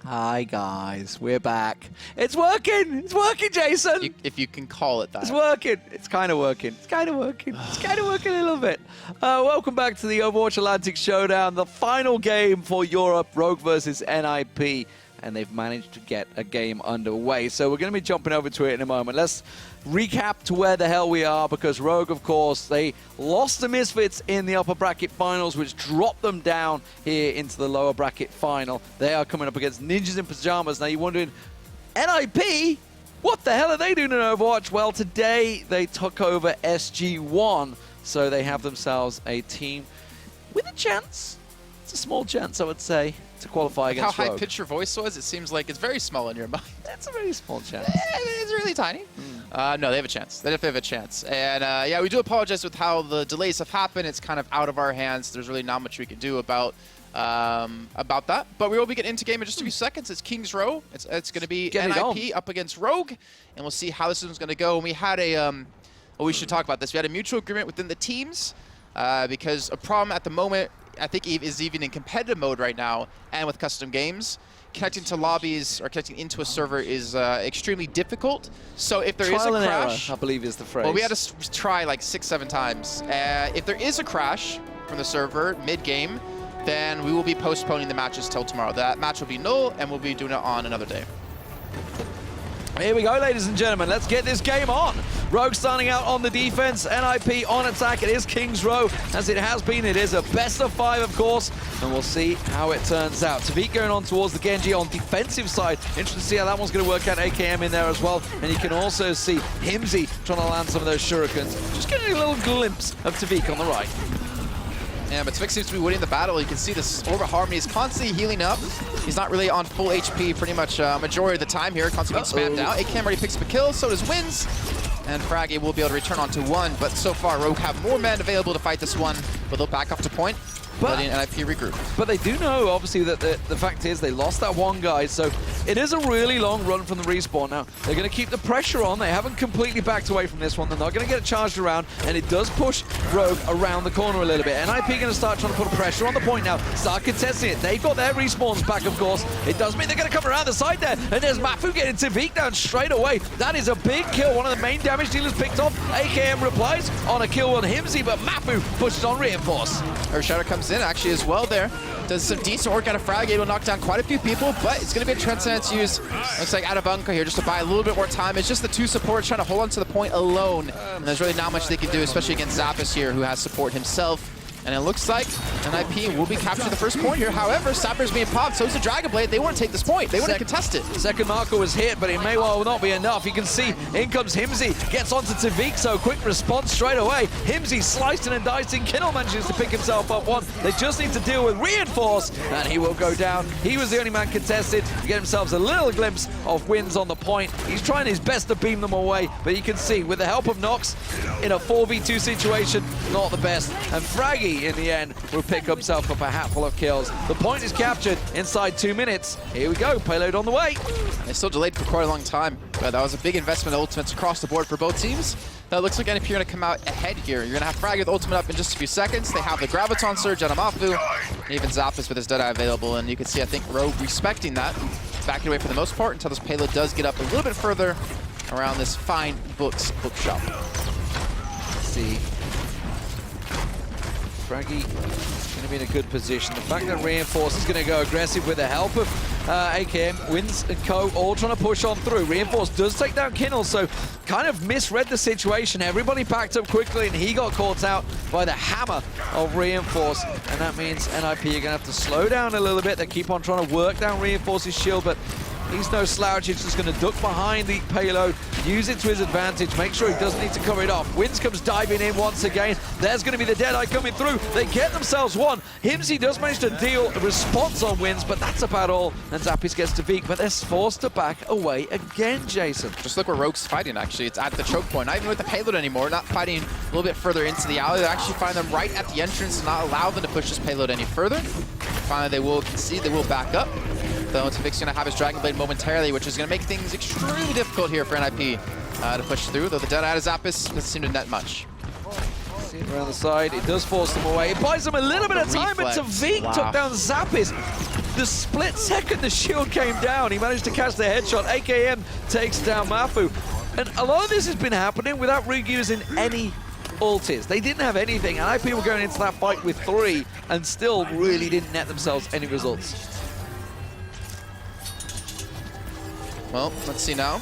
Hi guys, we're back. It's working! It's working, Jason! If you can call it that. It's working. It's kind of working. It's kind of working. It's kind of working a little bit. Welcome back to the Overwatch Atlantic Showdown, the final game for Europe, Rogue versus NiP. And they've managed to get a game underway. So we're going to be jumping over to it in a moment. Let's recap to where the hell we are, because Rogue, of course, they lost to Misfits in the upper bracket finals, which dropped them down here into the lower bracket final. They are coming up against Ninjas in Pajamas. Now you're wondering, NiP? What the hell are they doing in Overwatch? Well, today they took over SG1, so they have themselves a team with a chance. It's a small chance, I would say, to qualify against Rogue. How high-pitched your voice was, it seems like it's very small in your mind. That's a very small chance. It's really tiny. No, they have a chance. They definitely have a chance. And yeah, we do apologize with how the delays have happened. It's kind of out of our hands. There's really not much we can do about that. But we will be getting into game in just a few seconds. It's King's Row. It's going to be NiP up against Rogue, and we'll see how this one's going to go. And we had a, well, we should talk about this. We had a mutual agreement within the teams because a problem at the moment, I think is even in competitive mode right now, and with custom games, connecting to lobbies or connecting into a server is extremely difficult. So if there is a crash, error, I believe is the phrase. Well, we had to try like 6-7 times. If there is a crash from the server mid-game, then we will be postponing the matches till tomorrow. That match will be null, and we'll be doing it on another day. Here we go, ladies and gentlemen. Let's get this game on. Rogue starting out on the defense, NiP on attack. It is King's Row, as it has been. It is a best of 5, of course, and we'll see how it turns out. Tavik going on towards the Genji on defensive side. Interesting to see how that one's going to work out. AKM in there as well, and you can also see Himsy trying to land some of those shurikens. Just getting a little glimpse of Tavik on the right. Yeah, but Tavik seems to be winning the battle. You can see this Orbit Harmony is constantly healing up. He's not really on full HP pretty much majority of the time here. Constantly being spammed out. AKM already picks up a kill, so does Wins. And Fraggy will be able to return onto 1, but so far Rogue have more men available to fight this one, but they'll back up to point. But NiP regroup. But they do know, obviously, that the fact is they lost that one guy, so it is a really long run from the respawn. Now, they're going to keep the pressure on. They haven't completely backed away from this one. They're not going to get charged around, and it does push Rogue around the corner a little bit. NiP going to start trying to put pressure on the point now. Start contesting it. They've got their respawns back, of course. It does mean they're going to come around the side there, and there's Mafu getting Tavik down straight away. That is a big kill. One of the main damage dealers picked off. AKM replies on a kill on Himsy, but Mafu pushes on Reinforce. Shadow comes in actually as well there. Does some decent work out of Frag. It'll knock down quite a few people, but it's going to be a Transcendence use. Looks like out of Bunker here just to buy a little bit more time. It's just the 2 supports trying to hold on to the point alone. And there's really not much they can do, especially against Zappis here, who has support himself. And it looks like NiP will be capturing the first point here. However, Sapper's being popped, so is the Dragon Blade. They want to take this point. They want to contest it. Second marker was hit, but it may well not be enough. You can see in comes Himsy, gets onto Tavik, so quick response straight away. Himsy slicing and dicing. Kinnel manages to pick himself up 1. They just need to deal with Reinforce, and he will go down. He was the only man contested to get themselves a little glimpse of Wins on the point. He's trying his best to beam them away, but you can see with the help of Nox in a 4v2 situation, not the best. And Fraggy in the end will pick himself up a hatful of kills. The point is captured inside 2 minutes. Here we go, payload on the way. They still delayed for quite a long time, but that was a big investment in ultimates across the board for both teams. Now it looks like NiP are going to come out ahead here. You're going to have Frag with ultimate up in just a few seconds. They have the Graviton Surge on Amafu, and even Zappis with his Deadeye available, and you can see, I think, Rogue respecting that, backing away for the most part until this payload does get up a little bit further around this fine bookshop. Let's see. Fraggy going to be in a good position. The fact that Reinforce is going to go aggressive with the help of AKM, Wins and Co. all trying to push on through. Reinforce does take down Kinnel, so kind of misread the situation. Everybody packed up quickly, and he got caught out by the hammer of Reinforce, and that means NiP are going to have to slow down a little bit. They keep on trying to work down Reinforce's shield, but he's no slouch. He's just going to duck behind the payload, use it to his advantage, make sure he doesn't need to cover it off. Wins comes diving in once again. There's going to be the Deadeye coming through. They get themselves 1. Himsy does manage to deal a response on Wins, but that's about all. And Zappis gets to Tavik, but they're forced to back away again, Jason. Just look where Rogue's fighting, actually. It's at the choke point. Not even with the payload anymore. Not fighting a little bit further into the alley. They actually find them right at the entrance and not allow them to push this payload any further. Finally, they will concede. They will back up. Though Tavik's going to have his Dragon Blade momentarily, which is going to make things extremely difficult here for NiP to push through. Though the Deadeye out of Zappis doesn't seem to net much. Around the side, it does force them away. It buys them a little bit of time, but Tavik took down Zappis. The split second the shield came down, he managed to catch the headshot. AKM takes down Mafu. And a lot of this has been happening without Rig using any ultis. They didn't have anything, and NiP were going into that fight with 3 and still really didn't net themselves any results. Well, let's see now.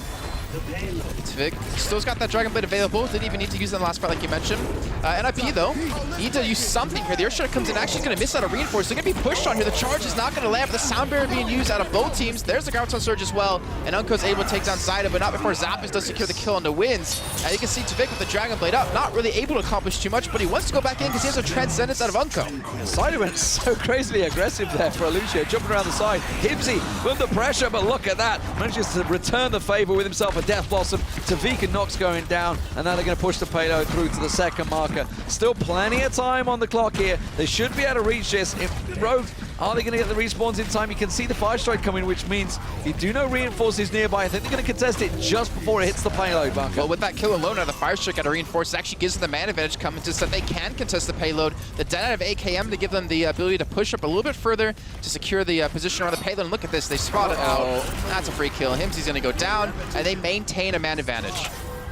Tvik still's got that Dragon Blade available. Didn't even need to use it in the last fight like you mentioned. NiP though, need to use something here. The Earthshatter comes in, actually he's going to miss out a reinforce. They're going to be pushed on here. The charge is not going to land, but the Sound Barrier being used out of both teams. There's the Graviton Surge as well, and Unko's able to take down Zyda, but not before Zappis does secure the kill on the wins. And you can see Tvik with the Dragon Blade up, not really able to accomplish too much, but he wants to go back in because he has a Transcendence out of Unko. Zyda went so crazily aggressive there for Lucio, jumping around the side. Himsy with the pressure, but look at that. Manages to return the favor with himself a Death Blossom. Tvik and Nox going down, and now they're going to push the payload through to the second marker. Still plenty of time on the clock here. They should be able to reach this. If Rogue, are they going to get the respawns in time? You can see the Fire Strike coming, which means you do know reinforces nearby. I think they're going to contest it just before it hits the payload bunker. Well, with that kill alone, now the Fire Strike out of reinforce actually gives them the man advantage coming to so that they can contest the payload. The dead out of AKM to give them the ability to push up a little bit further to secure the position around the payload. And look at this, they spot it out. That's a free kill. Himsy's going to go down, and they maintain a man advantage.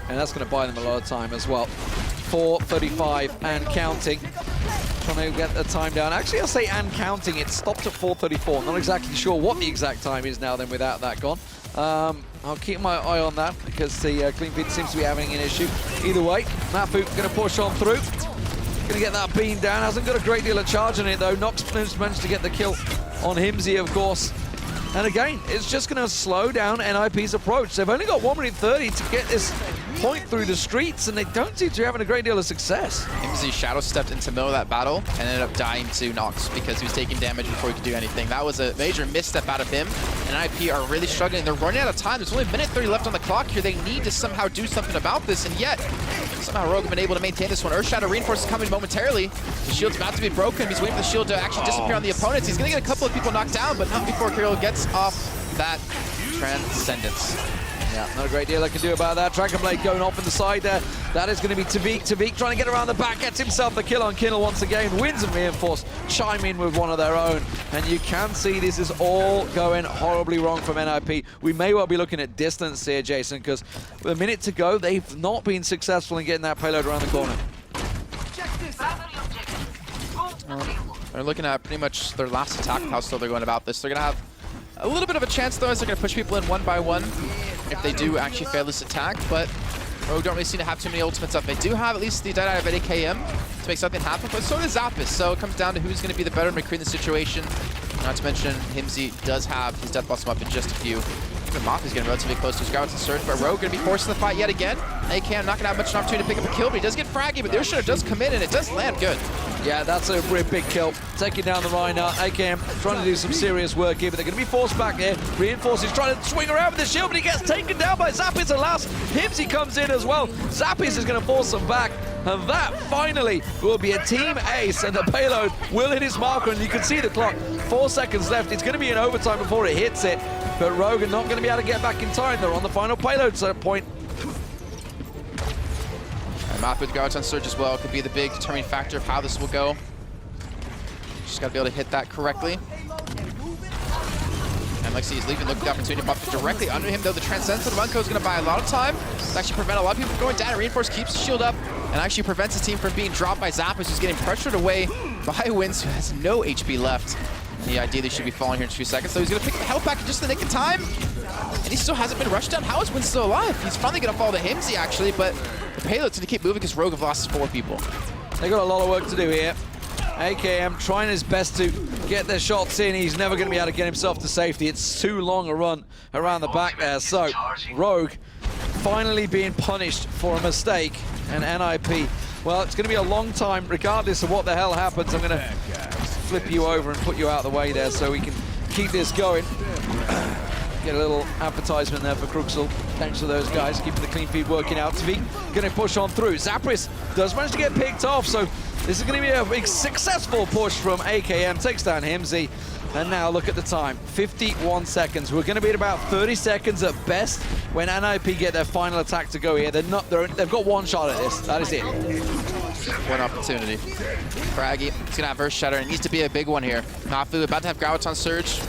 And that's going to buy them a lot of time as well. 4:35 and counting. Trying to get the time down. Actually, I'll say and counting. It stopped at 4:34. Not exactly sure what the exact time is now then without that gone. I'll keep my eye on that because the Clean Feed seems to be having an issue. Either way, Mafu going to push on through. Going to get that beam down. Hasn't got a great deal of charge on it though. Nox managed to get the kill on Himsy, of course. And again, it's just going to slow down NiP's approach. They've only got 1 minute 30 to get this point through the streets, and they don't seem to be having a great deal of success. Himsy shadow stepped into the middle of that battle and ended up dying to Nox because he was taking damage before he could do anything. That was a major misstep out of him, and NiP are really struggling. They're running out of time. There's only 1 minute 30 left on the clock here. They need to somehow do something about this, and yet somehow Rogue have been able to maintain this one. Earthshatter reinforce is coming momentarily. The shield's about to be broken. He's waiting for the shield to actually disappear on the opponents. He's going to get a couple of people knocked down, but not before Kirill gets off that Transcendence. Yeah, not a great deal I can do about that. Dragon Blade going off in the side there. That is going to be Tvik. Tvik trying to get around the back, gets himself the kill on Kindle once again. Wins and Reinforce chime in with one of their own. And you can see this is all going horribly wrong from NiP. We may well be looking at distance here, Jason, because with a minute to go, they've not been successful in getting that payload around the corner. They're looking at pretty much their last attack, how slow they're going about this. They're going to have a little bit of a chance, though, as they're going to push people in one by one if they do actually fail this attack, but Rogue don't really seem to have too many ultimates up. They do have at least the dead eye of AKM to make something happen, but so does Zappis, so it comes down to who's going to be the better McCree in the situation. Not to mention, Himsy does have his Death Blossom up in just a few. Even Moth is getting relatively close to his Graviton Surge, but Rogue going to be forced in the fight yet again. AKM not going to have much an opportunity to pick up a kill, but he does get fraggy, but the Earthshatter does come in, and it does land good. Yeah, that's a really big kill. Taking down the Reinhardt. AKM trying to do some serious work here, but they're going to be forced back here. Reinforces trying to swing around with the shield, but he gets taken down by Zappis at last. Himsy comes in as well. Zappis is going to force them back. And that finally will be a team ace, and the payload will hit its marker, and you can see the clock. 4 seconds left. It's going to be an overtime before it hits it, but Rogue are not going to be able to get back in time. They're on the final payload point. Math with Graviton Surge as well could be the big determining factor of how this will go. Just got to be able to hit that correctly. And Lexi is leaving, looking at the opportunity to pop directly under him, though the Transcendence of Unko is going to buy a lot of time. It's actually prevent a lot of people from going down. Reinforce keeps the shield up and actually prevents his team from being dropped by Zappis, who's getting pressured away by Wins, who has no HP left. He ideally should be falling here in 2 seconds, so he's going to pick the health back in just the nick of time. And he still hasn't been rushed down. How is Win still alive? He's finally going to fall to Himsy, actually, but the payload's going to keep moving because Rogue have lost 4 people. They got a lot of work to do here. AKM trying his best to get their shots in. He's never going to be able to get himself to safety. It's too long a run around the back there. So Rogue finally being punished for a mistake, and NiP, well, it's going to be a long time regardless of what the hell happens. I'm going to flip you over and put you out of the way there so we can keep this going. Get a little advertisement there for Cruxel. Thanks to those guys keeping the clean feed working out. Tvik going to push on through. Zappis does manage to get picked off, so this is going to be a big successful push from AKM. Takes down Himsy. And now look at the time, 51 seconds. We're going to be at about 30 seconds at best when NiP get their final attack to go here. They've got one shot at this. That is it. One opportunity. Fraggy, he's going to have Earthshatter. It needs to be a big one here. Mafu about to have Graviton Surge.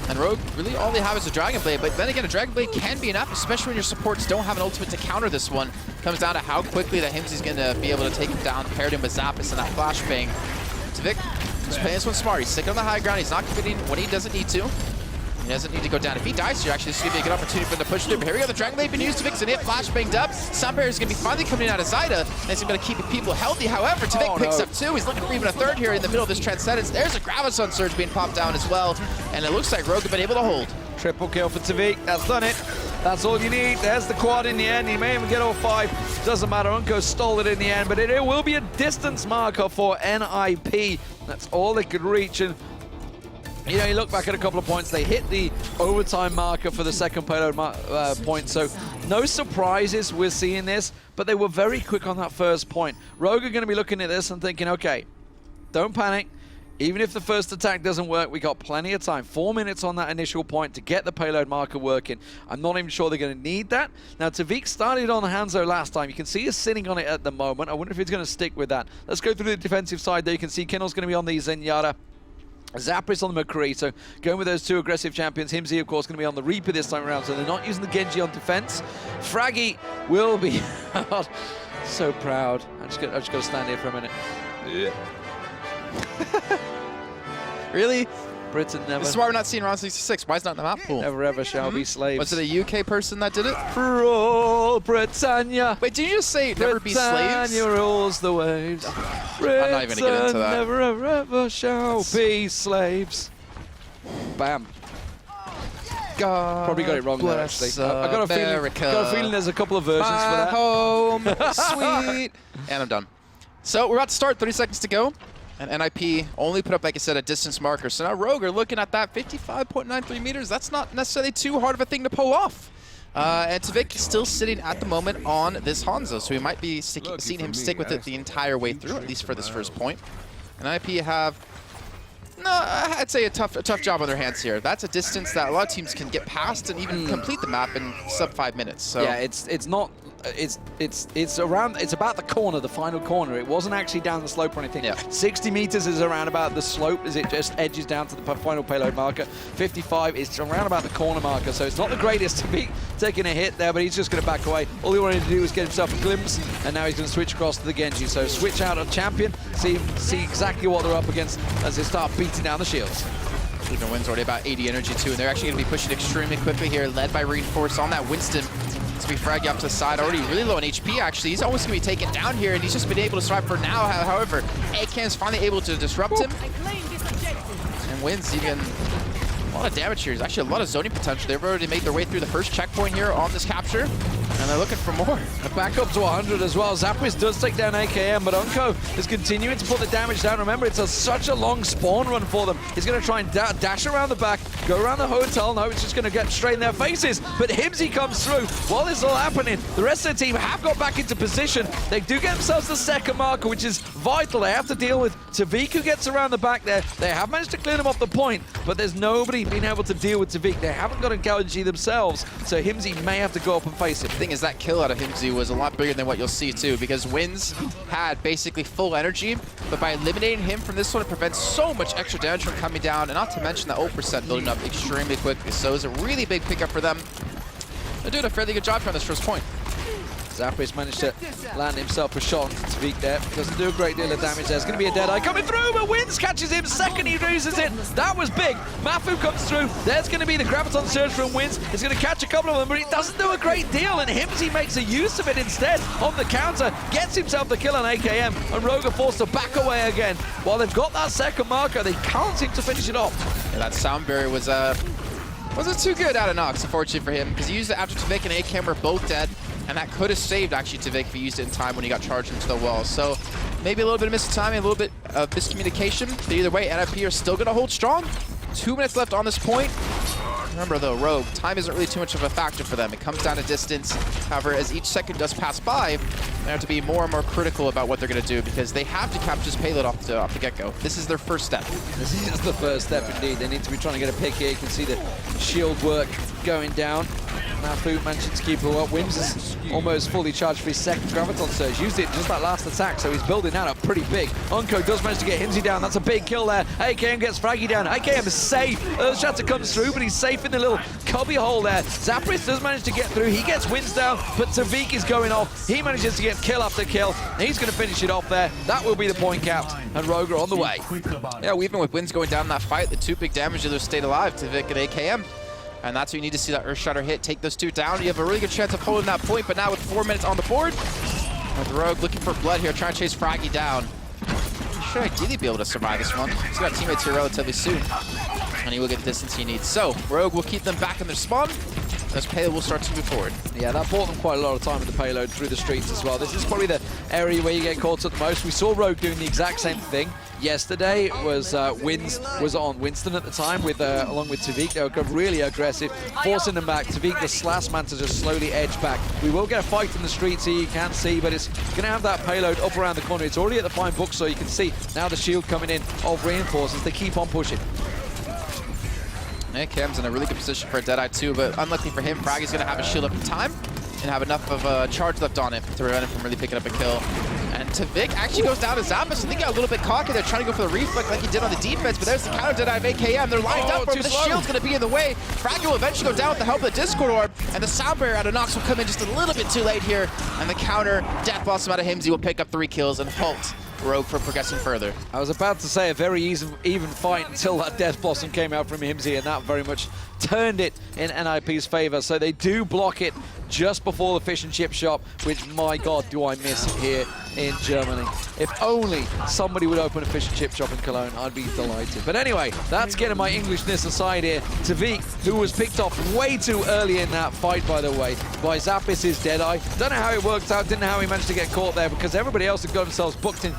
And Rogue, really all they have is a Dragon Blade, but then again, a Dragon Blade can be enough, especially when your supports don't have an ultimate to counter this one. Comes down to how quickly that Himsy's gonna be able to take him down, paired him with Zappis and that flashbang. Tvik is playing this one smart. He's sticking on the high ground. He's not committing when he doesn't need to. He doesn't need to go down. If he dies here, actually, this is going to be a good opportunity for him to push through. But here we go. The Dragon Blade been used. Tvik's going to hit. Flash banged up. Sunbear is going to be finally coming out of Zyda. And he's going to keep people healthy. However, Tvik picks up two. He's looking for even a third here in the middle of this Transcendence. There's a Graviton Surge being popped down as well. And it looks like Rogue have been able to hold. Triple kill for Tvik. That's done it. That's all you need. There's the quad in the end. He may even get all 5. Doesn't matter. Unko stole it in the end. But it will be a distance marker for NiP. That's all they could reach. And you know, you look back at a couple of points, they hit the overtime marker for the second payload point, so no surprises we're seeing this, but they were very quick on that first point. Rogue are going to be looking at this and thinking, okay, don't panic. Even if the first attack doesn't work, we got plenty of time. 4 minutes on that initial point to get the payload marker working. I'm not even sure they're going to need that. Now, Tvik started on the Hanzo last time. You can see he's sitting on it at the moment. I wonder if he's going to stick with that. Let's go through the defensive side there. You can see Kinnell's going to be on the Zenyatta. Zappis on the McCree, so going with those two aggressive champions. Himsy, of course, going to be on the Reaper this time around, so they're not using the Genji on defense. Fraggy will be so proud. I just got to stand here for a minute. Yeah. Really? Britain never. This is why we're not seeing round 66. Why is it not in the map pool? Never ever shall be slaves. Was it a UK person that did it? For all Britannia. Wait, did you just say never be slaves? Britannia rules the waves. I'm not even gonna get into that. Never ever shall be slaves. Bam. God Probably got it wrong there, actually. I got a feeling there's a couple of versions for that. Home, sweet. And I'm done. So we're about to start, 30 seconds to go. And NiP only put up, like I said, a distance marker. So now Rogue are looking at that 55.93 meters. That's not necessarily too hard of a thing to pull off. And Tvik is still sitting at the moment on this Hanzo, so we might be seeing him stick with it the entire way through, at least for this first point. And NiP have, no, I'd say a tough job on their hands here. That's a distance that a lot of teams can get past and even complete the map in sub 5 minutes. So yeah, it's not. It's around. It's about the corner, the final corner. It wasn't actually down the slope or anything. Yeah. 60 meters is around about the slope as it just edges down to the final payload marker. 55 is around about the corner marker, so it's not the greatest to be taking a hit there, but he's just going to back away. All he wanted to do was get himself a glimpse, and now he's going to switch across to the Genji. So switch out of champion, see exactly what they're up against as they start beating down the shields. Even Win's already about 80 energy too, and they're actually going to be pushing extremely quickly here, led by Reinforce on that Winston. It's going to be fraggy up to the side, already really low on HP actually. He's almost going to be taken down here, and he's just been able to survive for now. However, ACAM is finally able to disrupt him. And Win's even a lot of damage here. There's actually a lot of zoning potential. They've already made their way through the first checkpoint here on this capture, and they're looking for more. Back up to 100 as well. Zappis does take down AKM, but Unko is continuing to put the damage down. Remember, it's such a long spawn run for them. He's going to try and dash around the back, go around the hotel. No, it's just going to get straight in their faces. But Himsy comes through. While this is all happening, the rest of the team have got back into position. They do get themselves the second marker, which is vital. They have to deal with Tvik, who gets around the back there. They have managed to clear them off the point, but there's nobody being able to deal with Tvik. They haven't got a Genji themselves, so Himsy may have to go up and face it. The thing is, that kill out of Himsy was a lot bigger than what you'll see too, because Wins had basically full energy, but by eliminating him from this one, it prevents so much extra damage from coming down, and not to mention the ult percent building up extremely quickly. So it's a really big pickup for them. They're doing a fairly good job on this first point. Zappis managed to land himself a shot on Tvik there. Doesn't do a great deal of damage there. It's going to be a Deadeye coming through, but Wins catches him. Second, he loses it. That was big. Mafu comes through. There's going to be the Graviton Surge from Wins. He's going to catch a couple of them, but it doesn't do a great deal, and Himsy makes a use of it instead on the counter. Gets himself the kill on AKM, and Rogue are forced to back away again. While they've got that second marker, they can't seem to finish it off. Yeah, that sound barrier wasn't too good out of Nox, unfortunately for him, because he used it after Tvik and AKM were both dead. And that could have saved, actually, Tvik if he used it in time when he got charged into the wall. So maybe a little bit of missed timing, a little bit of miscommunication. But either way, NiP are still going to hold strong. 2 minutes left on this point. Remember, though, Rogue, time isn't really too much of a factor for them. It comes down to distance. However, as each second does pass by, They have to be more and more critical about what they're going to do because they have to capture this payload off the get-go. This is their first step. This is the first step indeed. They need to be trying to get a pick here. You can see the shield work going down. Nafu managing to keep her up. Wims is almost fully charged for his second Graviton Surge. Used it just that last attack, so he's building that up pretty big. Unko does manage to get Himsy down. That's a big kill there. AKM gets Fraggy down. AKM is safe. Earthshatter comes through, but he's safe in the little cubby hole there. Zapris does manage to get through. He gets Wims down, but Tavik is going off. He manages to get kill after kill. He's going to finish it off there. That will be the point count, and Rogue are on the way. Yeah, even with Wims going down in that fight, the two big damage dealers stayed alive, Tavik and AKM. And that's what you need to see, that Earthshatter hit, take those two down. You have a really good chance of holding that point, but now with 4 minutes on the board, with Rogue looking for blood here, trying to chase Fraggy down. He should ideally be able to survive this one. He's got teammates here relatively soon, and he will get the distance he needs. So, Rogue will keep them back in their spawn, as payload will start to move forward. Yeah, that bought them quite a lot of time with the payload through the streets as well. This is probably the area where you get caught up the most. We saw Rogue doing the exact same thing yesterday. It was Wins was on Winston at the time with along with Tavik. They were really aggressive, forcing them back. Tavik, the last man to just slowly edge back. We will get a fight in the streets here, you can see, but it's going to have that payload up around the corner. It's already at the fine book, so you can see now the shield coming in of reinforcers. They keep on pushing. Cam's in a really good position for a Deadeye too, but unlucky for him, Fraggy's going to have a shield up in time and have enough of a charge left on it to prevent him from really picking up a kill. And Tavik actually goes down to Zappas. I think he got a little bit cocky. They're trying to go for the reflect like he did on the defense, but there's the counter Deadeye of AKM. They're lined up for him. The shield's going to be in the way. Fraggy will eventually go down with the help of the Discord Orb, and the Sound Barrier out of Nox will come in just a little bit too late here, and the counter Death Blossom out of Himsy will pick up 3 kills and halt Rogue from progressing further. I was about to say a very even fight until that Death Blossom came out from Himsy, and that very much turned it in NiP's favor. So they do block it just before the fish and chip shop, which, my God, do I miss here in Germany. If only somebody would open a fish and chip shop in Cologne, I'd be delighted. But anyway, that's getting my Englishness aside here. Tavik, who was picked off way too early in that fight, by the way, by Zappas' Deadeye. Don't know how it worked out, didn't know how he managed to get caught there, because everybody else had got themselves booked in,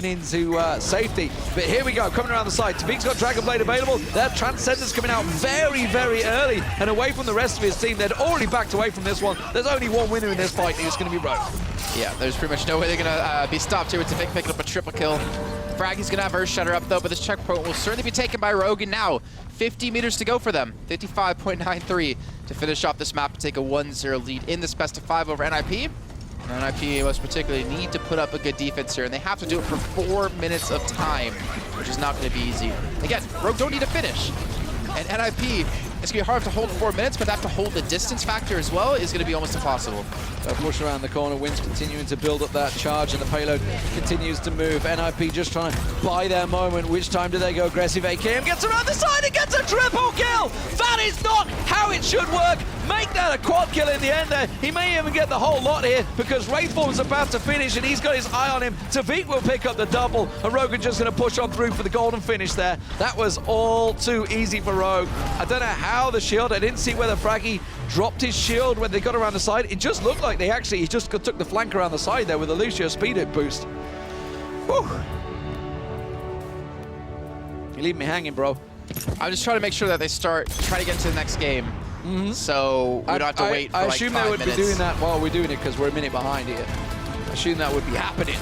into safety. But here we go, coming around the side. Tavik's got Dragon Blade available. That Transcender's coming out very, very early and away from the rest of his team. They'd already backed away from this one. There's only one winner in this fight, and it's going to be Rogue. Yeah, there's pretty much no way they're going to be stopped here with Tavik picking up a triple kill. Fraggy's going to have Earthshatter up, though, but this checkpoint will certainly be taken by Rogue, and now 50 meters to go for them. 55.93 to finish off this map and take a 1-0 lead in this best of 5 over NiP. And NiP most particularly need to put up a good defense here, and they have to do it for 4 minutes of time, which is not going to be easy. Again, Rogue don't need to finish. And NiP, it's going to be hard to hold 4 minutes, but that to hold the distance factor as well is going to be almost impossible. They'll push around the corner, Wims continuing to build up that charge, and the payload continues to move. NiP just trying to buy their moment. Which time do they go aggressive? AKM gets around the side and gets a triple kill! That is not how it should work! Make that a quad kill in the end there. He may even get the whole lot here because Wraithform's about to finish and he's got his eye on him. Tavik will pick up the double, and Rogue are just going to push on through for the golden finish there. That was all too easy for Rogue. I don't know how the shield, I didn't see whether Fraggy dropped his shield when they got around the side. It just looked like he just took the flank around the side there with a Lucio speed boost. Whew. You leave me hanging, bro. I'm just trying to make sure that they try to get into the next game. So we don't have to wait for like 5 minutes. I assume they would be doing that while we're doing it because we're a minute behind here. I assume that would be happening.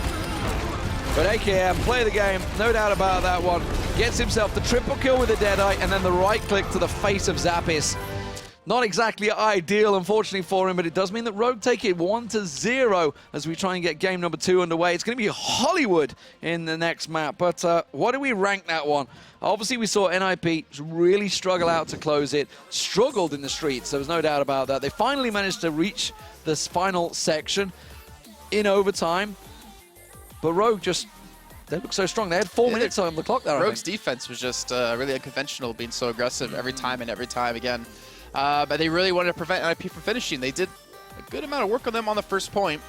But AKM, play the game, no doubt about that one. Gets himself the triple kill with the Deadeye and then the right click to the face of Zappas. Not exactly ideal, unfortunately, for him, but it does mean that Rogue take it 1-0 as we try and get game number 2 underway. It's going to be Hollywood in the next map, but what do we rank that one? Obviously, we saw NiP really struggle out to close it, struggled in the streets, there was no doubt about that. They finally managed to reach this final section in overtime, but Rogue just, they look so strong. They had 4 minutes on the clock there, Rogue's defense was just really unconventional, being so aggressive every time and every time again. But they really wanted to prevent NiP from finishing. They did a good amount of work on them on the first point,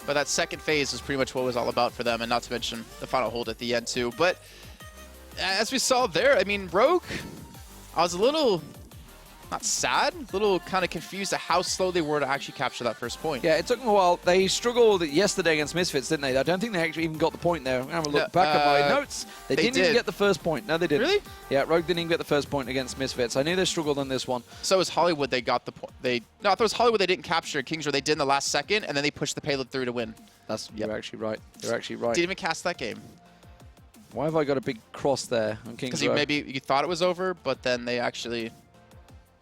but that second phase was pretty much what it was all about for them, and not to mention the final hold at the end too. But as we saw there, I mean, Rogue, I was a little, not sad, a little kind of confused at how slow they were to actually capture that first point. Yeah, it took them a while. They struggled yesterday against Misfits, didn't they? I don't think they actually even got the point there. I'm going to look back at my notes. They didn't even get the first point. No, they didn't. Really? Yeah, Rogue didn't even get the first point against Misfits. I knew they struggled on this one. So was Hollywood, they got the point. No, I thought it was Hollywood they didn't capture, Kings where they did in the last second, and then they pushed the payload through to win. You're actually right. You're actually right. Didn't even cast that game. Why have I got a big cross there on King's Row? Because maybe you thought it was over, but then they actually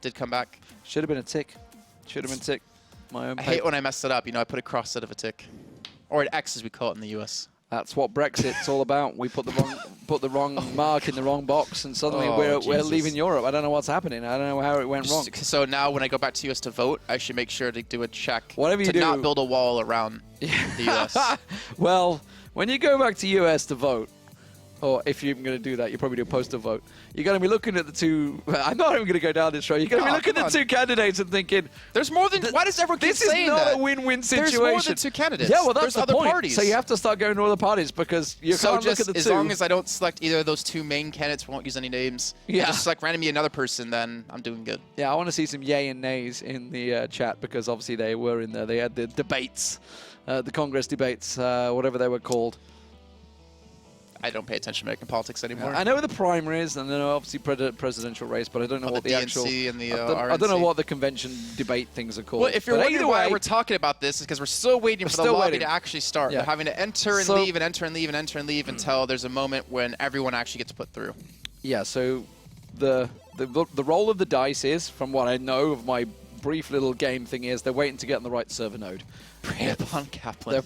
did come back. Should have been a tick. Should have been a tick. My own I hate when I messed it up. You know, I put a cross instead of a tick. Or an X, as we call it in the US. That's what Brexit's all about. We put the wrong mark in the wrong box, and suddenly we're leaving Europe. I don't know what's happening. I don't know how it went wrong. So now when I go back to US to vote, I should make sure to do a check Whatever you to do, not build a wall around the US. Well, when you go back to US to vote, or if you're even going to do that, you probably do a postal vote. You're going to be looking at the two. I'm not even going to go down this road. You're going to be looking at the two candidates and thinking, there's more than. Why does everyone keep saying that? This is not a win-win situation. There's more than two candidates. Yeah, well, that's there's the other point. parties. So you have to start going to other parties because you can't look at the two. As long as I don't select either of those two main candidates, we won't use any names. Yeah. Just select randomly another person, then I'm doing good. Yeah, I want to see some yay and nays in the chat because obviously they were in there. They had the debates, the Congress debates, whatever they were called. I don't pay attention to American politics anymore. I know the primaries and then obviously presidential race, but I don't know what the actual. And the I don't know what the convention debate things are called. Well, if you're wondering why we're talking about this, is because we're still waiting for the lobby to actually start. Yeah. We're having to enter and leave and enter and leave and enter and leave until there's a moment when everyone actually gets put through. Yeah. So the role of the dice is, from what I know of my brief little game thing, is they're waiting to get on the right server node. Prey upon Kaplan.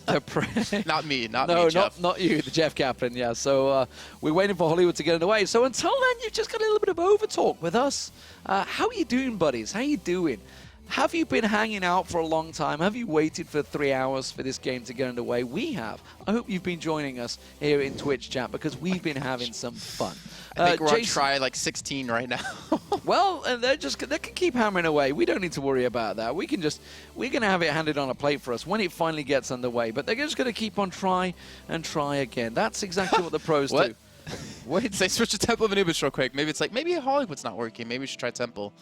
Not me, not me, Jeff. not you, the Jeff Kaplan, yeah. So we're waiting for Hollywood to get underway. So until then, you've just got a little bit of overtalk with us. How are you doing, buddies? How are you doing? Have you been hanging out for a long time? Have you waited for 3 hours for this game to get underway? We have. I hope you've been joining us here in Twitch chat because we've been having some fun. I think we're on try like 16 right now. Well, they can keep hammering away. We don't need to worry about that. We're going to have it handed on a plate for us when it finally gets underway. But they're just going to keep on try and try again. That's exactly what the pros do. Wait, say switch to Temple of Anubis real quick. Maybe it's like, maybe Hollywood's not working. Maybe we should try Temple.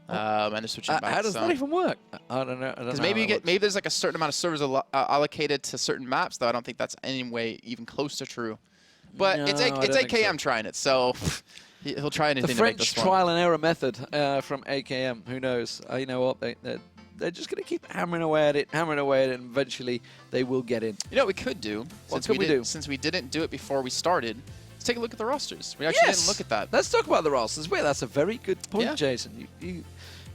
And just switch it back. How does that even work? I don't know. Because maybe there's like a certain amount of servers allocated to certain maps, though I don't think that's any way even close to true. But No, it's AKM trying it, so he'll try anything the to make this French trial and error method from AKM. Who knows? You know what? They're just going to keep hammering away at it, and eventually they will get in. You know what we could do? What could we do? Since we didn't do it before we started, let's take a look at the rosters. We actually didn't look at that. Let's talk about the rosters. Wait, that's a very good point, Yeah. Jason.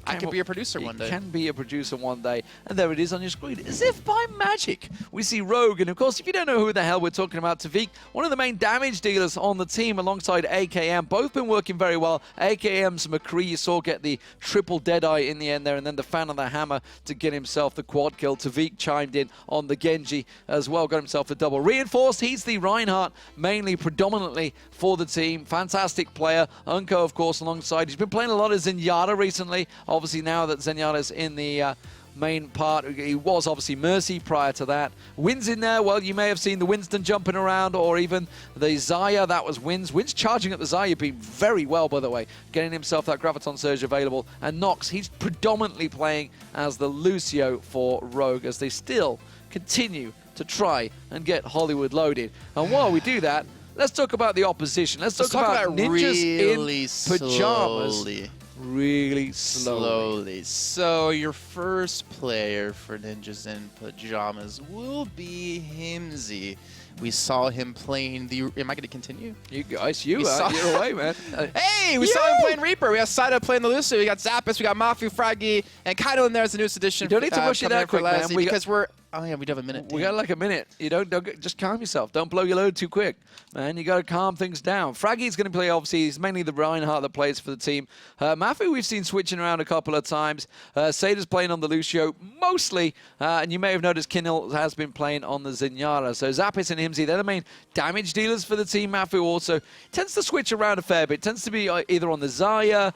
I could be a producer one day. You can be a producer one day. And there it is on your screen. As if by magic, we see Rogue. And, of course, if you don't know who the hell we're talking about, Tavik, one of the main damage dealers on the team alongside AKM. Both been working very well. AKM's McCree, you saw, get the triple Deadeye in the end there. And then the fan of the hammer to get himself the quad kill. Tavik chimed in on the Genji as well. Got himself the double. Reinforced, he's the Reinhardt, mainly, predominantly for the team. Fantastic player. Unko, of course, alongside. He's been playing a lot of Zenyatta recently. Obviously, now that Zenyatta's in the main part, he was obviously Mercy prior to that. Win's in there. Well, you may have seen the Winston jumping around, or even the Xayah. That was Win's. Win's charging at the Xayah, being very well, by the way, getting himself that Graviton Surge available. And Nox, he's predominantly playing as the Lucio for Rogue, as they still continue to try and get Hollywood loaded. And while we do that, let's talk about the opposition. Let's talk about ninjas really in pajamas. Slowly. Really slowly. So your first player for Ninjas in Pajamas will be Himsy. We saw him playing the... Am I going to continue? You guys, you're away, man. Hey, we saw him playing Reaper. We got Saito playing the Lucio. We got Zappis. We got Mafu, Fraggy, and Kaido in there as the newest addition. You don't need to rush it that quick, man. Because we're... Oh, yeah, we do have a minute. We got like a minute. You don't just calm yourself. Don't blow your load too quick, man. You got to calm things down. Fraggy's going to play, obviously. He's mainly the Reinhardt that plays for the team. Mafu, we've seen switching around a couple of times. Sada's playing on the Lucio mostly. And you may have noticed Kinnell has been playing on the Zenyatta. So Zappis and Himsy, they're the main damage dealers for the team. Mafu also tends to switch around a fair bit. Tends to be either on the Xayah,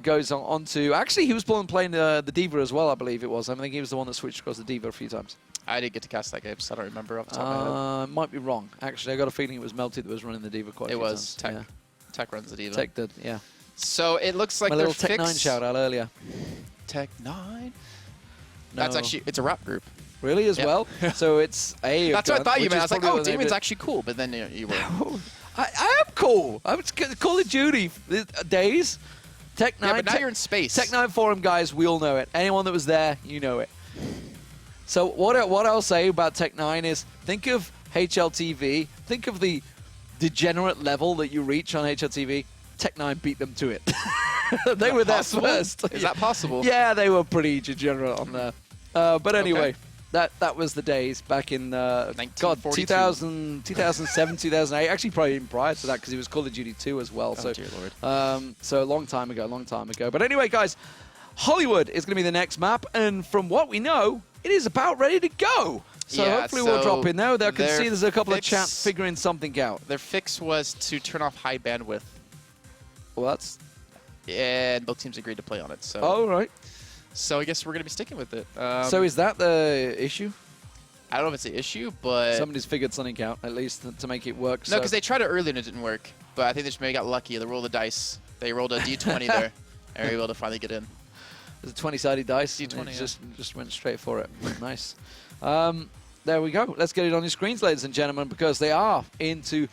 goes on to... Actually, he was playing the D.Va as well, I believe it was. I think he was the one that switched across the D.Va a few times. I didn't get to cast that game, so I don't remember off the top of my head. Might be wrong. Actually, I got a feeling it was Melty that was running the D.Va quite a few times. It was. Tech runs the D.Va. Tech did, yeah. So it looks like My they're little Tech 9 shout out earlier. Tech 9? No. That's actually, it's a rap group. Really, as well? So it's a... That's what I thought you meant. I was like, oh, Demon's actually... actually cool, but then you were... I am cool. I'm Call of Duty days. Tech 9. Yeah, but now you're in space. Tech 9 forum, guys, we all know it. Anyone that was there, you know it. So what I'll say about Tech9 is think of HLTV, think of the degenerate level that you reach on HLTV. Tech9 beat them to it. They were there first. Is that possible? Yeah, they were pretty degenerate on there. But anyway, that was the days back in 2007, 2008. Actually, probably even prior to that because it was Call of Duty 2 as well. Oh, dear Lord. So a long time ago. But anyway, guys, Hollywood is going to be the next map, and from what we know, it is about ready to go. So yeah, hopefully we'll drop in there. I can see there's a couple of fix, champs figuring something out. Their fix was to turn off high bandwidth. Well, that's... And both teams agreed to play on it. So. Oh, right. So I guess we're going to be sticking with it. So is that the issue? I don't know if it's an issue, but... Somebody's figured something out, at least, to make it work. No, because they tried it early and it didn't work. But I think they just maybe got lucky. They rolled the dice. They rolled a D20 there. And were able to finally get in. There's a 20-sided dice. D20, just went straight for it. Nice. There we go. Let's get it on your screens, ladies and gentlemen, because they are into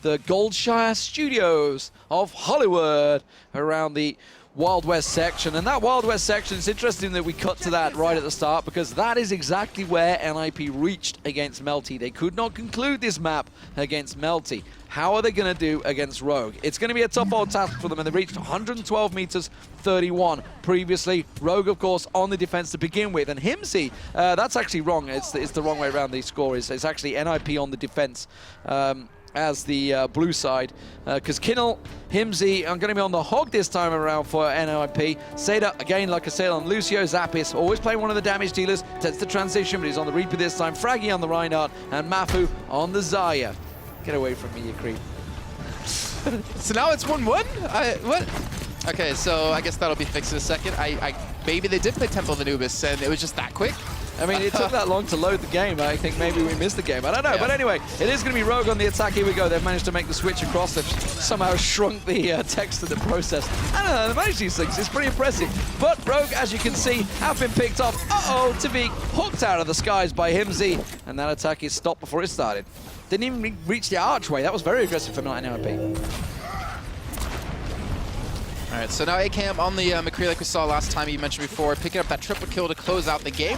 the Goldshire Studios of Hollywood around the Wild West section. And that Wild West section, it's interesting that we cut to that right at the start because that is exactly where NiP reached against Melty. They could not conclude this map against Melty. How are they going to do against Rogue? It's going to be a tough old task for them, and they reached 112 meters, 31. Previously, Rogue, of course, on the defense to begin with. And Himsy, that's actually wrong. It's the wrong way around. The score is it's actually NiP on the defense. As the blue side, because Kinnell, Himsy are going to be on the hog this time around for NiP. Seda, again, like I said, on Lucio. Zappis, always playing one of the damage dealers, tends to transition, but he's on the Reaper this time. Fraggy on the Reinhardt, and Mafu on the Zarya. Get away from me, you creep. So now it's 1-1? What? Okay, so I guess that'll be fixed in a second. Maybe they did play Temple of Anubis, and it was just that quick. I mean, it took that long to load the game. I think maybe we missed the game. I don't know. Yeah. But anyway, it is going to be Rogue on the attack. Here we go. They've managed to make the switch across. They've somehow shrunk the text of the process. I don't know. They managed these things. It's pretty impressive. But Rogue, as you can see, have been picked off. Uh-oh, to be hooked out of the skies by Himsy. And that attack is stopped before it started. Didn't even reach the archway. That was very aggressive from NiP. All right, so now AKM on the McCree like we saw last time you mentioned before, picking up that triple kill to close out the game.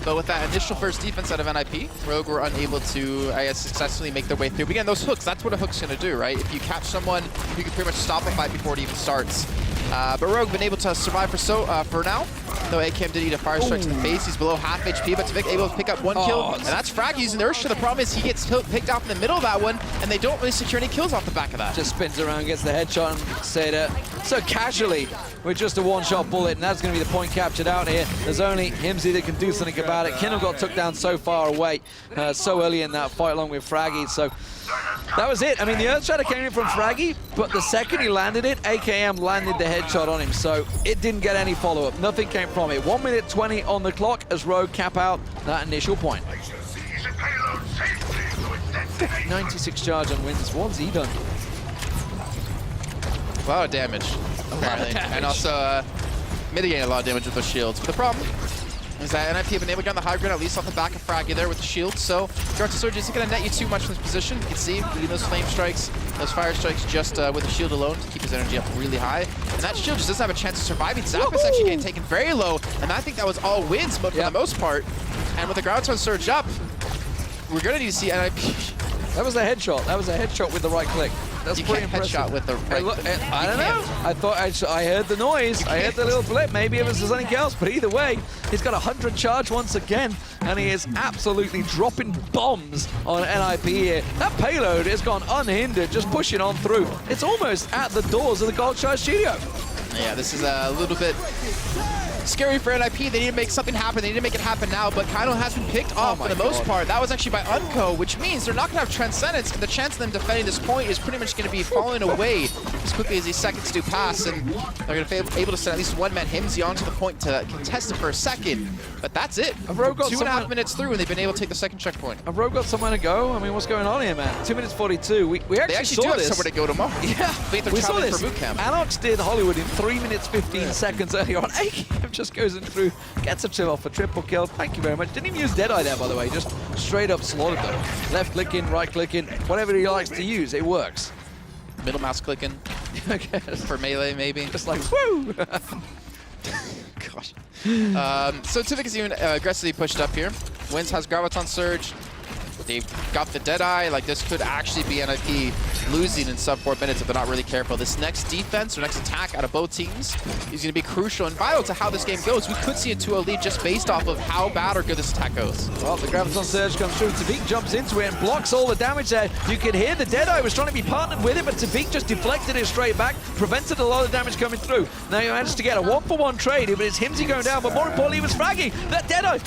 But with that initial first defense out of NiP, Rogue were unable to, I guess, successfully make their way through. But again, those hooks, that's what a hook's going to do, right? If you catch someone, you can pretty much stop a fight before it even starts. But Rogue been able to survive for now. Though AKM did eat a fire strike to the face. He's below half HP, but Tvik able to pick up one kill. And that's Frag using the Ursha. The problem is he gets picked off in the middle of that one, and they don't really secure any kills off the back of that. Just spins around, gets the headshot, and Seda so casually with just a one-shot bullet, and that's going to be the point captured out here. There's only Himsy that can do something about it. Kinnell got took down so far away, so early in that fight along with Fraggy, so that was it. I mean, the Earthshatter came in from Fraggy, but the second he landed it, AKM landed the headshot on him, so it didn't get any follow-up. Nothing came from it. 1 minute 20 on the clock as Rogue cap out that initial point. 96 charge on wins. What's he done? A lot of damage, apparently. And also mitigating a lot of damage with those shields. But the problem is that NiP have been able to get on the high ground, at least off the back of Fraggy there with the shield. So Dark Surge isn't going to net you too much from this position. You can see leading those flame strikes, those fire strikes just with the shield alone to keep his energy up really high. And that shield just doesn't have a chance of surviving. Zappis actually getting taken very low, and I think that was all wins, but for the most part. And with the Groundstone Surge up, we're going to need to see NiP. That was a headshot. That was a headshot with the right click. That's you pretty can't impressive. headshot with the right click. I don't know. I thought I heard the noise. I heard the little blip. Maybe it was something else. But either way, he's got 100 charge once again, and he is absolutely dropping bombs on NiP here. That payload has gone unhindered, just pushing on through. It's almost at the doors of the Goldshire studio. Yeah, this is a little bit scary for NiP. They need to make something happen. They need to make it happen now, but Kino has been picked off for the most part. That was actually by Unco, which means they're not going to have Transcendence, and the chance of them defending this point is pretty much going to be falling away as quickly as these seconds do pass, and they're going to be able to send at least one man Himsy onto the point to contest it for a second. But that's it. 2.5 minutes through, and they've been able to take the second checkpoint. Have Rogue got somewhere to go? I mean, what's going on here, man? 2 minutes 42. We actually saw do have this. somewhere to go tomorrow. Yeah, we saw this. For boot camp. Anox did Hollywood in 3 minutes 15 seconds earlier on. AKM just goes in through, gets a chill off a triple kill. Thank you very much. Didn't even use Deadeye there, by the way. Just straight up slaughtered them. Left clicking, right clicking, whatever he likes to use, it works. Middle mouse clicking. I guess. For melee, maybe. Just like, woo! Gosh. So Tivik is even aggressively pushed up here. Wins has Graviton Surge. They've got the Deadeye. Like, this could actually be NiP losing in sub 4 minutes if they're not really careful. This next defense or next attack out of both teams is going to be crucial and vital to how this game goes. We could see a 2-0 lead just based off of how bad or good this attack goes. Well, the Graviton Surge comes through. Tavik jumps into it and blocks all the damage there. You can hear the Deadeye was trying to be partnered with it, but Tavik just deflected it straight back, prevented a lot of damage coming through. Now he managed to get a 1-for-1 trade, but it's Himsy going down, but more importantly, it was Fraggy. That Deadeye,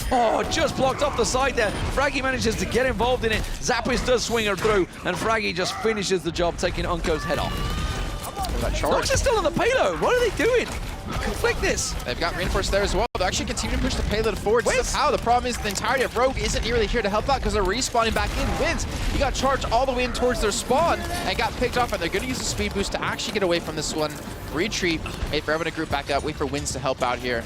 just blocked off the side there. Fraggy manages to get involved in it. Zappis does swing her through, and Fraggy just finishes the job, taking Unko's head off. Nox is still on the payload. What are they doing? Conflict this. They've got Reinforce there as well. They're actually continuing to push the payload forward. Somehow the problem is the entirety of Rogue isn't really here to help out because they're respawning back in. Wins, he got charged all the way in towards their spawn and got picked off, and they're going to use the speed boost to actually get away from this one. Retreat, wait for everyone to group back up, wait for Wins to help out here.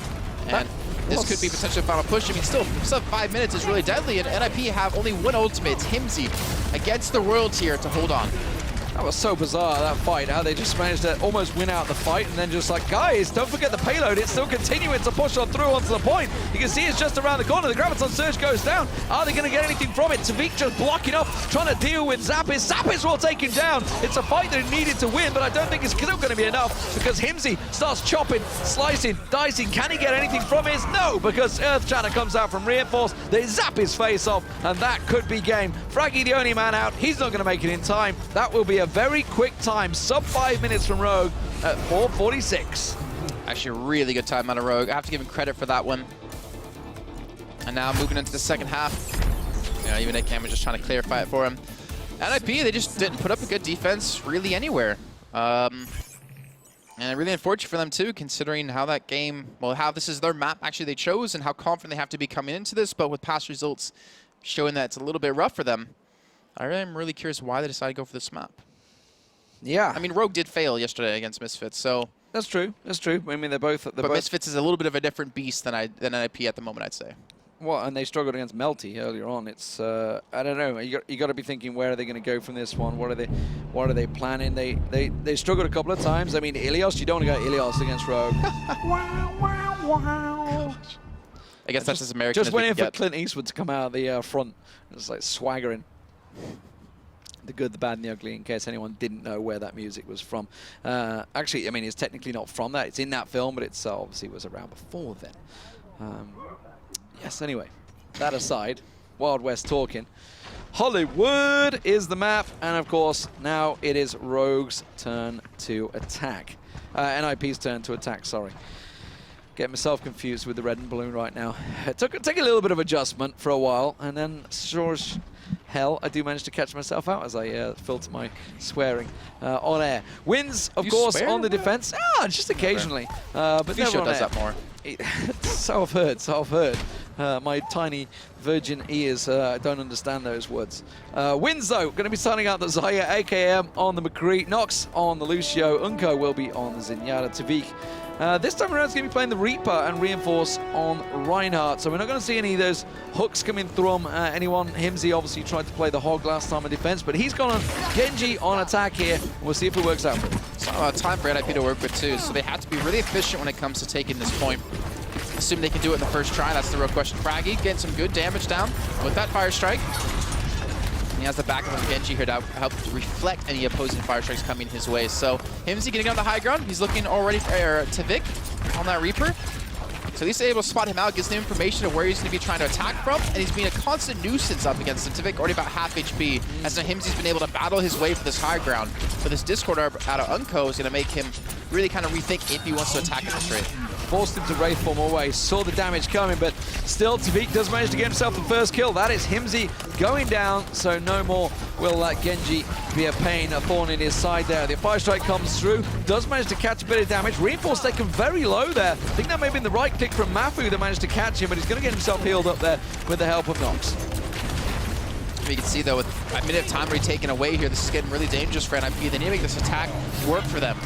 And this could be potentially a final push. I mean, still, sub 5 minutes is really deadly, and NiP have only one ultimate. It's Himsy against the world here to hold on. That was so bizarre, that fight, how they just managed to almost win out the fight and then just like, guys, don't forget the payload, it's still continuing to push on through onto the point. You can see it's just around the corner, the Graviton Surge goes down. Are they going to get anything from it? Tavik just blocking off, trying to deal with Zappis. Zappis will take him down. It's a fight that he needed to win, but I don't think it's still going to be enough because Himsy starts chopping, slicing, dicing. Can he get anything from it? No, because Earth Shatter comes out from Reinforce. They zap his face off, and that could be game. Fraggy, the only man out, he's not going to make it in time. That will be a very quick time, sub 5 minutes from Rogue at 4:46. Actually, a really good time out of Rogue. I have to give him credit for that one. And now moving into the second half. You know, even Cam was just trying to clarify it for him. NiP, they just didn't put up a good defense really anywhere. And really unfortunate for them too, considering how that game, well, how this is their map actually they chose and how confident they have to be coming into this, but with past results showing that it's a little bit rough for them. I am really curious why they decided to go for this map. Yeah. I mean, Rogue did fail yesterday against Misfits, so... That's true. That's true. I mean, they're both... But Misfits is a little bit of a different beast than NiP at the moment, I'd say. Well, and they struggled against Melty earlier on. It's I don't know. You got to be thinking, where are they going to go from this one? What are they planning? They struggled a couple of times. I mean, Ilios, you don't want to go Ilios against Rogue. Wow. I guess that's as American just as waiting we for Clint Eastwood to come out of the front, just like swaggering. The good, the bad, and the ugly, in case anyone didn't know where that music was from. Actually, I mean, it's technically not from that. It's in that film, but it's obviously was around before then. Yes, anyway, that aside, Wild West talking. Hollywood is the map, and of course, now it is Rogue's turn to attack. NiP's turn to attack, sorry. Getting myself confused with the red and balloon right now. It took a little bit of adjustment for a while, and then sure as hell, I do manage to catch myself out as I filter my swearing on air. Wins, of course, swear? on the defense. just occasionally. But Fisho never on does air. that more. So I've heard. My tiny virgin ears don't understand those words. Wins, though, going to be starting out the Zaya, AKM on the McCree, Nox on the Lucio, Unko will be on the Zenyatta, Tavik. This time around, it's going to be playing the Reaper and Reinforce on Reinhardt, so we're not going to see any of those hooks coming through anyone. Himsy obviously tried to play the Hog last time in defense, but he's gone on Genji on attack here. We'll see if it works out for him. It's not time for NiP to work with too, so they have to be really efficient when it comes to taking this point. Assume they can do it in the first try, that's the real question. Fraggy getting some good damage down with that Fire Strike. He has the backup of Genji here to help reflect any opposing Fire Strikes coming his way. So Himsy getting on the high ground. He's looking already for Tavik on that Reaper. So at least they're able to spot him out, gives him information of where he's going to be trying to attack from, and he's being a constant nuisance up against him. Tavik already about half HP, as now Himsy's been able to battle his way for this high ground. But this Discord out of Unko is going to make him really kind of rethink if he wants to attack in this rate. Forced him to Wraith form away, saw the damage coming, but still Tavik does manage to get himself the first kill. That is Himsy going down, so no more will Genji be a pain, a thorn in his side there. The Fire Strike comes through, does manage to catch a bit of damage. Reinforce taken very low there. I think that may have been the right click from Mafu that managed to catch him, but he's going to get himself healed up there with the help of Nox. You can see, though, with a minute of time already taken away here, this is getting really dangerous for NiP. They need to make this attack work for them.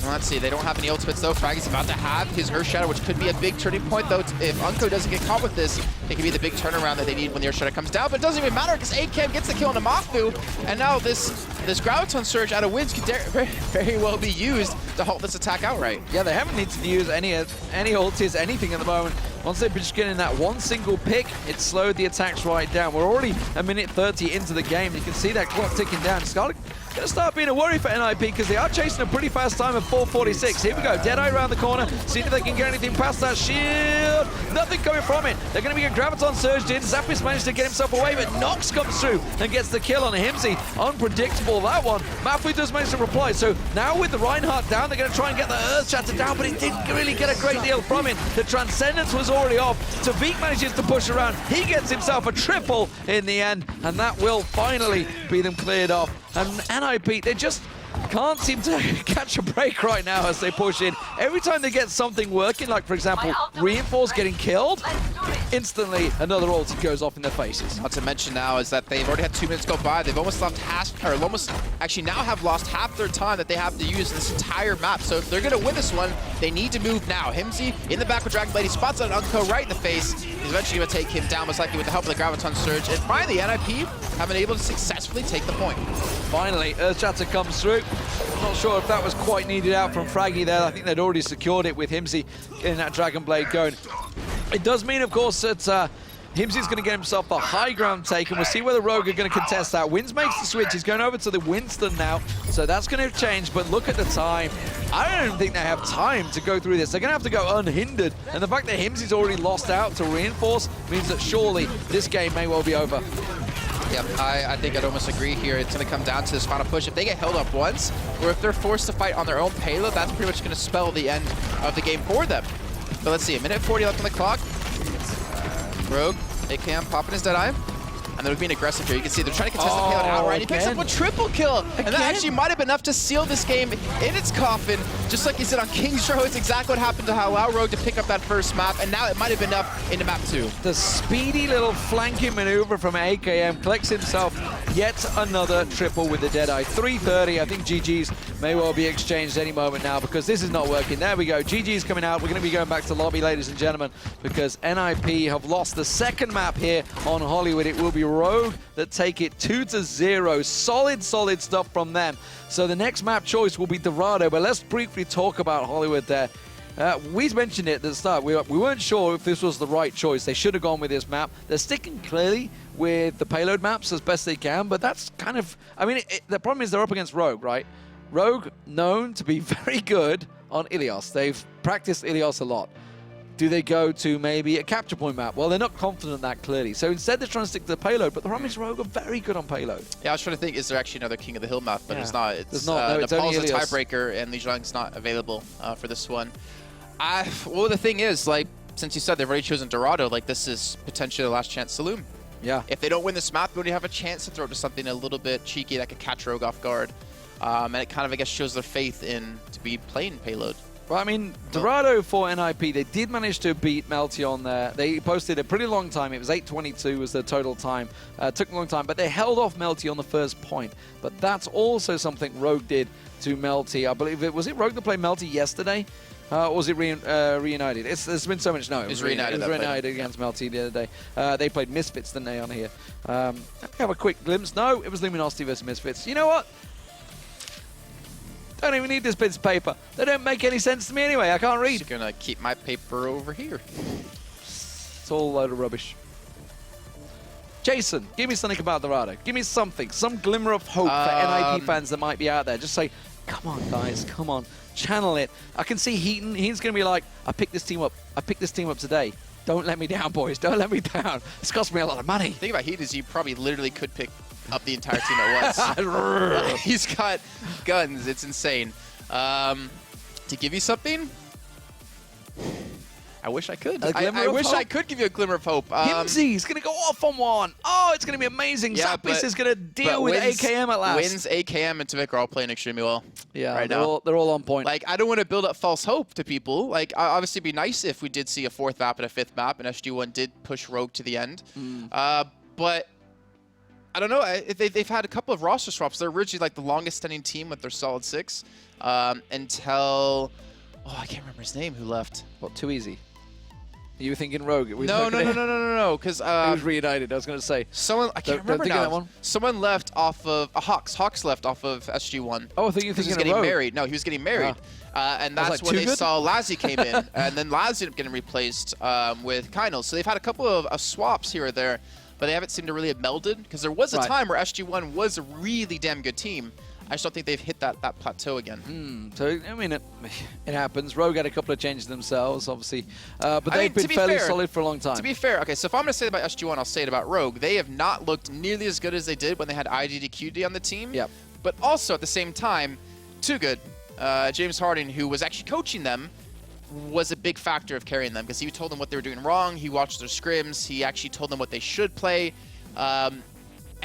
Well, let's see. They don't have any ultimates, though. Fraggy's about to have his Earth Shadow, which could be a big turning point, though. If Unco doesn't get caught with this, it could be the big turnaround that they need when the Earth Shadow comes down. But it doesn't even matter because ACAM gets the kill on Amafu, and now this Graviton Surge out of Winds could very well be used to halt this attack outright. Yeah, they haven't needed to use any ultis, anything at the moment. Once they've been just getting that one single pick, it slowed the attacks right down. We're already a minute 30 into the game. You can see that clock ticking down. It's going to start being a worry for NiP because they are chasing a pretty fast time of 4:46. Here we go. Deadeye around the corner. Seeing if they can get anything past that shield. Nothing coming from it. They're going to be a Graviton surged in. Zappis managed to get himself away, but Nox comes through and gets the kill on Himsy. Unpredictable, that one. Mafu does manage to reply. So now with the Reinhardt down, they're going to try and get the Earth Shatter down, but it didn't really get a great deal from it. The Transcendence was already off. Tavik manages to push around. He gets himself a triple in the end, and that will finally be them cleared off. And NiP, they just can't seem to catch a break right now as they push in. Every time they get something working, like for example, Reinforce getting killed, instantly another ulti goes off in their faces. Not to mention now is that they've already had 2 minutes go by. They've almost lost actually now have lost half their time that they have to use in this entire map. So if they're going to win this one, they need to move now. Himsy in the back with Dragon Blade. He spots out Unco right in the face. He's eventually going to take him down, most likely with the help of the Graviton Surge. And finally, NiP have been able to successfully take the point. Finally, Earthshatter comes through. I'm not sure if that was quite needed out from Fraggy there. I think they'd already secured it with Himsy getting that Dragon Blade going. It does mean, of course, that Himsy's going to get himself the high ground taken. We'll see whether Rogue are going to contest that. Winds makes the switch. He's going over to the Winston now. So that's going to change, but look at the time. I don't even think they have time to go through this. They're going to have to go unhindered. And the fact that Himsy's already lost out to Reinforce means that surely this game may well be over. Yep, I think I'd almost agree here. It's going to come down to this final push. If they get held up once, or if they're forced to fight on their own payload, that's pretty much going to spell the end of the game for them. But let's see, a minute 40 left on the clock. Rogue, AKM popping his Deadeye. And they're being aggressive here. You can see they're trying to contest the payload outright. He picks up a triple kill. And that actually might have been enough to seal this game in its coffin. Just like you said on King's Row, it's exactly what happened to allow Rogue to pick up that first map. And now it might have been enough into map 2. The speedy little flanking maneuver from AKM collects himself yet another triple with the Deadeye. 3:30. I think GG's may well be exchanged any moment now because this is not working. There we go. GG's coming out. We're going to be going back to lobby, ladies and gentlemen, because NiP have lost the second map here on Hollywood. It will be Rogue that take it 2-0. Solid stuff from them. So the next map choice will be Dorado, but let's briefly talk about Hollywood there. We mentioned it at the start. We weren't sure if this was the right choice. They should have gone with this map. They're sticking clearly with the payload maps as best they can, but that's kind of... I mean, the problem is they're up against Rogue, right? Rogue, known to be very good on Ilios. They've practiced Ilios a lot. Do they go to maybe a capture point map? Well, they're not confident in that clearly. So instead, they're trying to stick to the payload. But the problem is Rogue are very good on payload. Yeah, I was trying to think, is there actually another King of the Hill map? But it's not. It's not. No, Nepal's it's a tiebreaker, and Li Zhang's not available for this one. Well, the thing is, like, since you said they've already chosen Dorado, like, this is potentially the last chance saloon. Yeah. If they don't win this map, they only have a chance to throw to something a little bit cheeky that could catch Rogue off guard. And it kind of, I guess, shows their faith in to be playing payload. Well, I mean, Dorado for NiP, they did manage to beat Melty on there. They posted a pretty long time. It was 8:22 was the total time. Took a long time, but they held off Melty on the first point. But that's also something Rogue did to Melty. I believe was it Rogue that played Melty yesterday? Or was it reunited? There's been so much. No, it was reunited. It was reunited against Melty the other day. They played Misfits, didn't they, on here? Let me have a quick glimpse. No, it was Luminosity versus Misfits. You know what? Don't even need this bit of paper. They don't make any sense to me anyway. I can't read. Just gonna keep my paper over here. It's all a load of rubbish. Jason, give me something about Dorado. Give me something, some glimmer of hope for NiP fans that might be out there. Just say, come on, guys, come on, channel it. I can see Heaton. Heaton's gonna be like, I picked this team up. I picked this team up today. Don't let me down, boys. Don't let me down. It's cost me a lot of money. The thing about Heaton is you probably literally could pick up the entire team at once. He's got guns. It's insane. To give you something, I wish I could. I wish I could give you a glimmer of hope. Himsy's going to go off on one. Oh, it's going to be amazing. Yeah, Zappis is going to deal with AKM at last. Wins, AKM, and Tavik are all playing extremely well. Yeah, right they're all on point. Like, I don't want to build up false hope to people. Like, obviously it'd be nice if we did see a 4th map and a 5th map, and SG1 did push Rogue to the end. But I don't know. They've had a couple of roster swaps. They're originally like the longest standing team with their solid 6 until, oh, I can't remember his name who left. What, too easy? You were thinking Rogue? No. Because he was reunited. I was going to say. Someone, I can't remember now. That one. Someone left off of Hawks. Hawks left off of SG1. Oh, I think you were thinking he was getting married. No, he was getting married. And that's like, when they saw Lazzy came in. And then Lazzy ended up getting replaced with Kynal. So they've had a couple of swaps here or there, but they haven't seemed to really have melded. Because there was a time where SG1 was a really damn good team. I just don't think they've hit that plateau again. So, I mean, it happens. Rogue had a couple of changes themselves, obviously. But they've been fairly solid for a long time. To be fair, okay, so if I'm going to say it about SG1, I'll say it about Rogue. They have not looked nearly as good as they did when they had IDDQD on the team. Yep. But also, at the same time, too good. James Harding, who was actually coaching them, was a big factor of carrying them because he told them what they were doing wrong. He watched their scrims. He actually told them what they should play.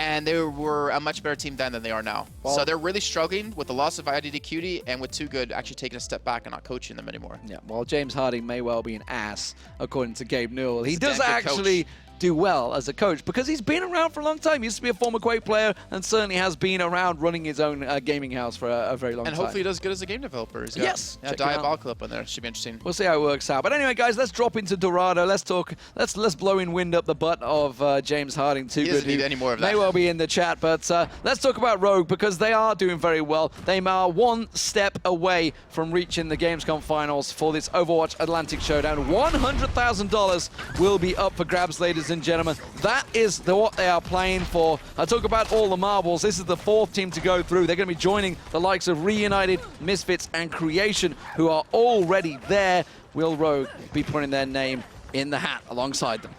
And they were a much better team then than they are now. Well, so they're really struggling with the loss of IDDQD and with Too Good actually taking a step back and not coaching them anymore. Yeah, well, James Harding may well be an ass, according to Gabe Newell. He does actually do well as a coach because he's been around for a long time. He used to be a former Quake player and certainly has been around running his own gaming house for a very long time. And hopefully he does good as a game developer. He's got Diabolical up in there. Should be interesting. We'll see how it works out. But anyway, guys, let's drop into Dorado. Let's talk. Let's blow in wind up the butt of James Harding. Too good. Doesn't need any more of that. May well be in the chat, but let's talk about Rogue because they are doing very well. They are one step away from reaching the Gamescom finals for this Overwatch Atlantic Showdown. $100,000 will be up for grabs, ladies and gentlemen. That is what they are playing for. I talk about all the marbles. This is the 4th team to go through. They're going to be joining the likes of Reunited, Misfits, and Creation, who are already there. Will Rogue be putting their name in the hat alongside them?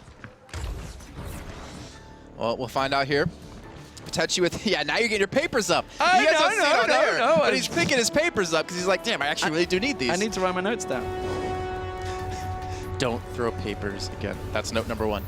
Well, we'll find out here. Touch you with, yeah, now you're getting your papers up. I know. But he's picking his papers up because he's like, damn, I actually really do need these. I need to write my notes down. Don't throw papers again. That's note number 1.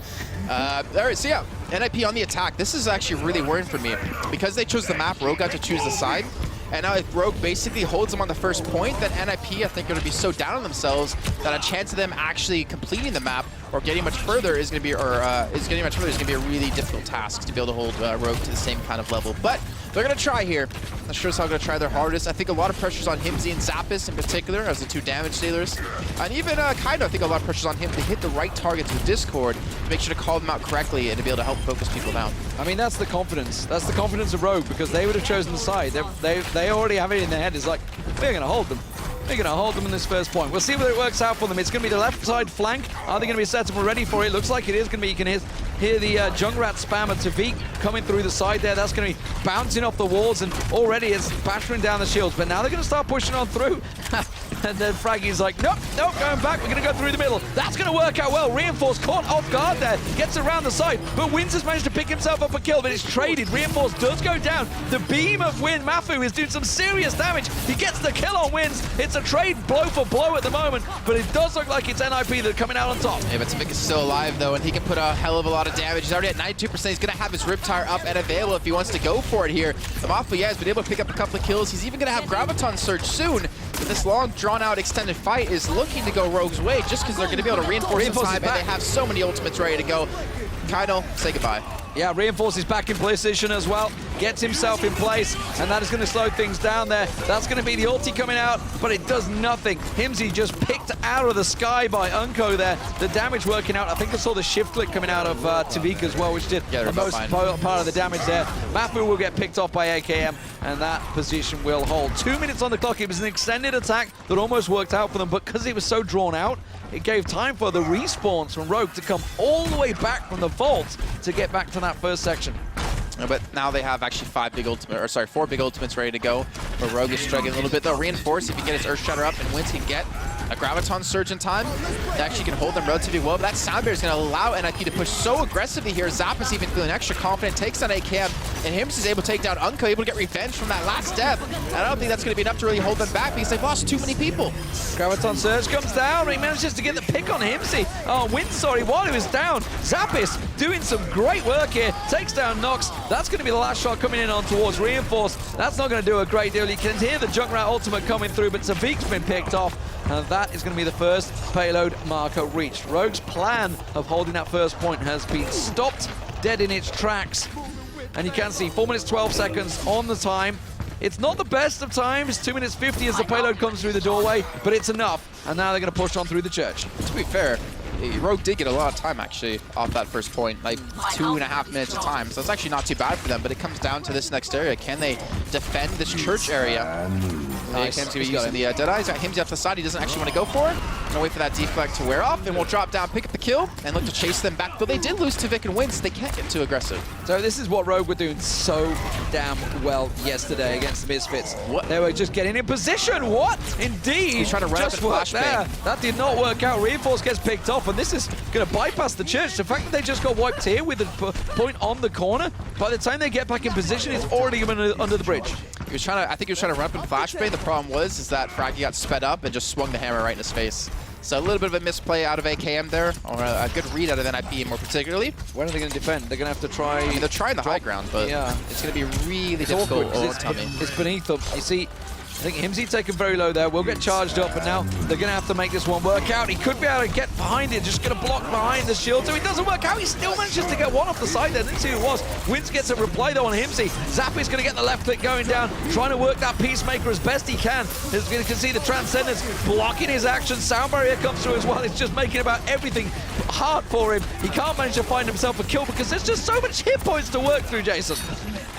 All right, so yeah, NiP on the attack. This is actually really worrying for me. Because they chose the map, Rogue got to choose the side. And now if Rogue basically holds them on the first point, then NiP, I think, are going to be so down on themselves that a chance of them actually completing the map or getting much further is going to be, a really difficult task to be able to hold Rogue to the same kind of level. But they're going to try here. Not sure how they're going to try their hardest. I think a lot of pressure's on Himsy and Zappis in particular as the 2 damage dealers. And even Kaido, I think a lot of pressure's on him to hit the right targets with Discord, to make sure to call them out correctly and to be able to help focus people down. I mean, that's the confidence. That's the confidence of Rogue because they would have chosen the side. They already have it in their head. It's like, we're going to hold them. They're going to hold them in this first point. We'll see whether it works out for them. It's going to be the left side flank. Are they going to be set up and ready for it? Looks like it is going to be. You can hear the Jungrat spammer Tavik coming through the side there. That's going to be bouncing off the walls, and already it's battering down the shields. But now they're going to start pushing on through. And then Fraggy's like, nope, going back. We're going to go through the middle. That's going to work out well. Reinforce caught off guard there. Gets around the side. But Wins has managed to pick himself up a kill, but it's traded. Reinforce does go down. The beam of Win, Mafu, is doing some serious damage. He gets the kill on Wins. It's a trade blow for blow at the moment, but it does look like it's NiP that are coming out on top. Yeah, but Tavik is still alive, though, and he can put a hell of a lot of damage. He's already at 92%. He's going to have his Riptire up and available if he wants to go for it here. The Mafia has been able to pick up a couple of kills. He's even going to have Graviton Surge soon. But this long, drawn-out, extended fight is looking to go Rogue's way just because they're going to be able to reinforce in time, and they have so many ultimates ready to go. Kaido, say goodbye. Yeah, Reinforce is back in position as well. Gets himself in place, and that is going to slow things down there. That's going to be the ulti coming out, but it does nothing. Himsy just picked out of the sky by Unko there. The damage working out. I think I saw the shift click coming out of Tavik as well, which did the most part of the damage there. Mafu will get picked off by AKM, and that position will hold. 2 minutes on the clock. It was an extended attack that almost worked out for them, but because it was so drawn out, it gave time for the respawns from Rogue to come all the way back from the vault to get back to that first section. But now they have actually 4 big ultimates ready to go. But Rogue is struggling a little bit though. Reinforce, if you get his Earthshatter up and Wins can get a Graviton Surge in time, they actually can hold them relatively well. But that Sound Barrier is going to allow NiP to push so aggressively here. Zappis even feeling extra confident, takes down AKM, and Hims is able to take down Unko, able to get revenge from that last death. And I don't think that's going to be enough to really hold them back because they've lost too many people. Graviton Surge comes down. He manages to get the pick on Himsy. Oh, Wins, sorry, while he was down. Zappis doing some great work here. Takes down Nox. That's going to be the last shot coming in on towards Reinforce. That's not going to do a great deal. You can hear the Junkrat ultimate coming through, but Tavik's been picked off. And that is going to be the first payload marker reached. Rogue's plan of holding that first point has been stopped dead in its tracks. And you can see 4 minutes 12 seconds on the time. It's not the best of times, 2 minutes 50 as the payload comes through the doorway, but it's enough. And now they're going to push on through the church. To be fair, Rogue did get a lot of time, actually, off that first point, like 2.5 minutes of time. So it's actually not too bad for them, but it comes down to this next area. Can they defend this church area? Nice. Himsy using the Deadeyes. Himsy up to the side. He doesn't actually want to go for it. Gonna wait for that deflect to wear off, and we'll drop down, pick up the kill, and look to chase them back. Though they did lose to Vic and Win, so they can't get too aggressive. So this is what Rogue were doing so damn well yesterday against the Misfits. What? They were just getting in position. What? Indeed. He's trying to run up and flashbang. That did not work out. Reinforce gets picked off, and this is going to bypass the church. The fact that they just got wiped here with the point on the corner, by the time they get back in position, it's already under the bridge. He was trying to, I think he was trying to run up and flashbang. The problem is that Fraggy got sped up and just swung the hammer right in his face. So a little bit of a misplay out of AKM there, or a good read out of NiP more particularly. When are they going to defend? They're going to have to try... I mean, they're trying the high ground, but yeah, it's going to be really difficult. It's beneath them. You see, I think Himsy taken very low there. Will get charged up, but now they're going to have to make this one work out. He could be able to get behind it, just going to block behind the shield. So it doesn't work out. He still manages to get one off the side there. Didn't see who it was. Wins gets a reply though on Himsy. Zappy's going to get the left click going down, trying to work that Peacemaker as best he can. As you can see the Transcendence blocking his action. Sound barrier comes through as well. It's just making about everything hard for him. He can't manage to find himself a kill because there's just so much hit points to work through, Jason.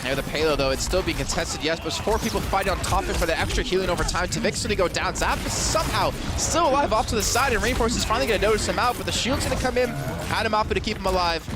Near the payload, though, it's still being contested, yes, but there's 4 people fighting on top of it for the extra healing over time. Tavix to go down. Zap is somehow still alive off to the side, and Reinforce is finally going to notice him out, but the shield's going to come in, add him up to keep him alive.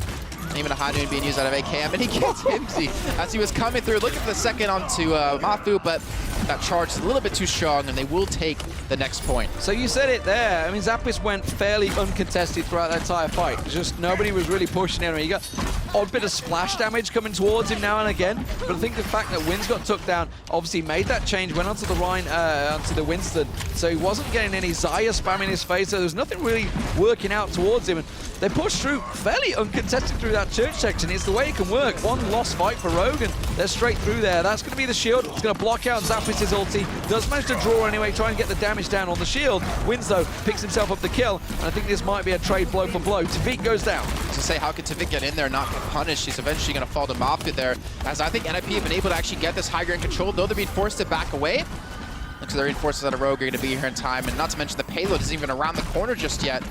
Even a high noon being used out of AKM, and he gets Himsy as he was coming through, looking for the second onto Mafu, but that charge is a little bit too strong, and they will take the next point. So you said it there. I mean, Zappis went fairly uncontested throughout that entire fight. Just nobody was really pushing him. He got odd bit of splash damage coming towards him now and again, but I think the fact that Wins got took down obviously made that change, went onto the Rhine, onto the Winston, so he wasn't getting any Xayah spam in his face, so there was nothing really working out towards him. And they pushed through fairly uncontested through that church section. It's the way it can work. One lost fight for Rogue, and they're straight through there. That's going to be the shield. It's going to block out Zappis' ulti. Does manage to draw anyway, try and get the damage down on the shield. Wins, though, picks himself up the kill, and I think this might be a trade blow for blow. Tavik goes down. To say, how could Tavik get in there and not get punished? He's eventually going to fall to Mafu there, as I think NiP have been able to actually get this high ground control, though they're being forced to back away. Looks like the reinforcements out of Rogue are going to be here in time, and not to mention the payload isn't even around the corner just yet.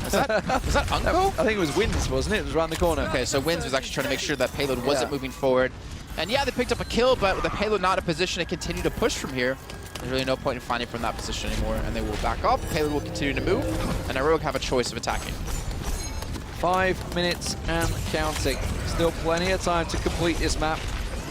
Was that Uncle? I think it was Wins, wasn't it? It was around the corner. Okay, so Wins was actually trying to make sure that payload wasn't moving forward. And yeah, they picked up a kill, but with the payload not in a position to continue to push from here, there's really no point in finding from that position anymore, and they will back off. The payload will continue to move, and now Rogue have a choice of attacking. 5 minutes and counting. Still plenty of time to complete this map.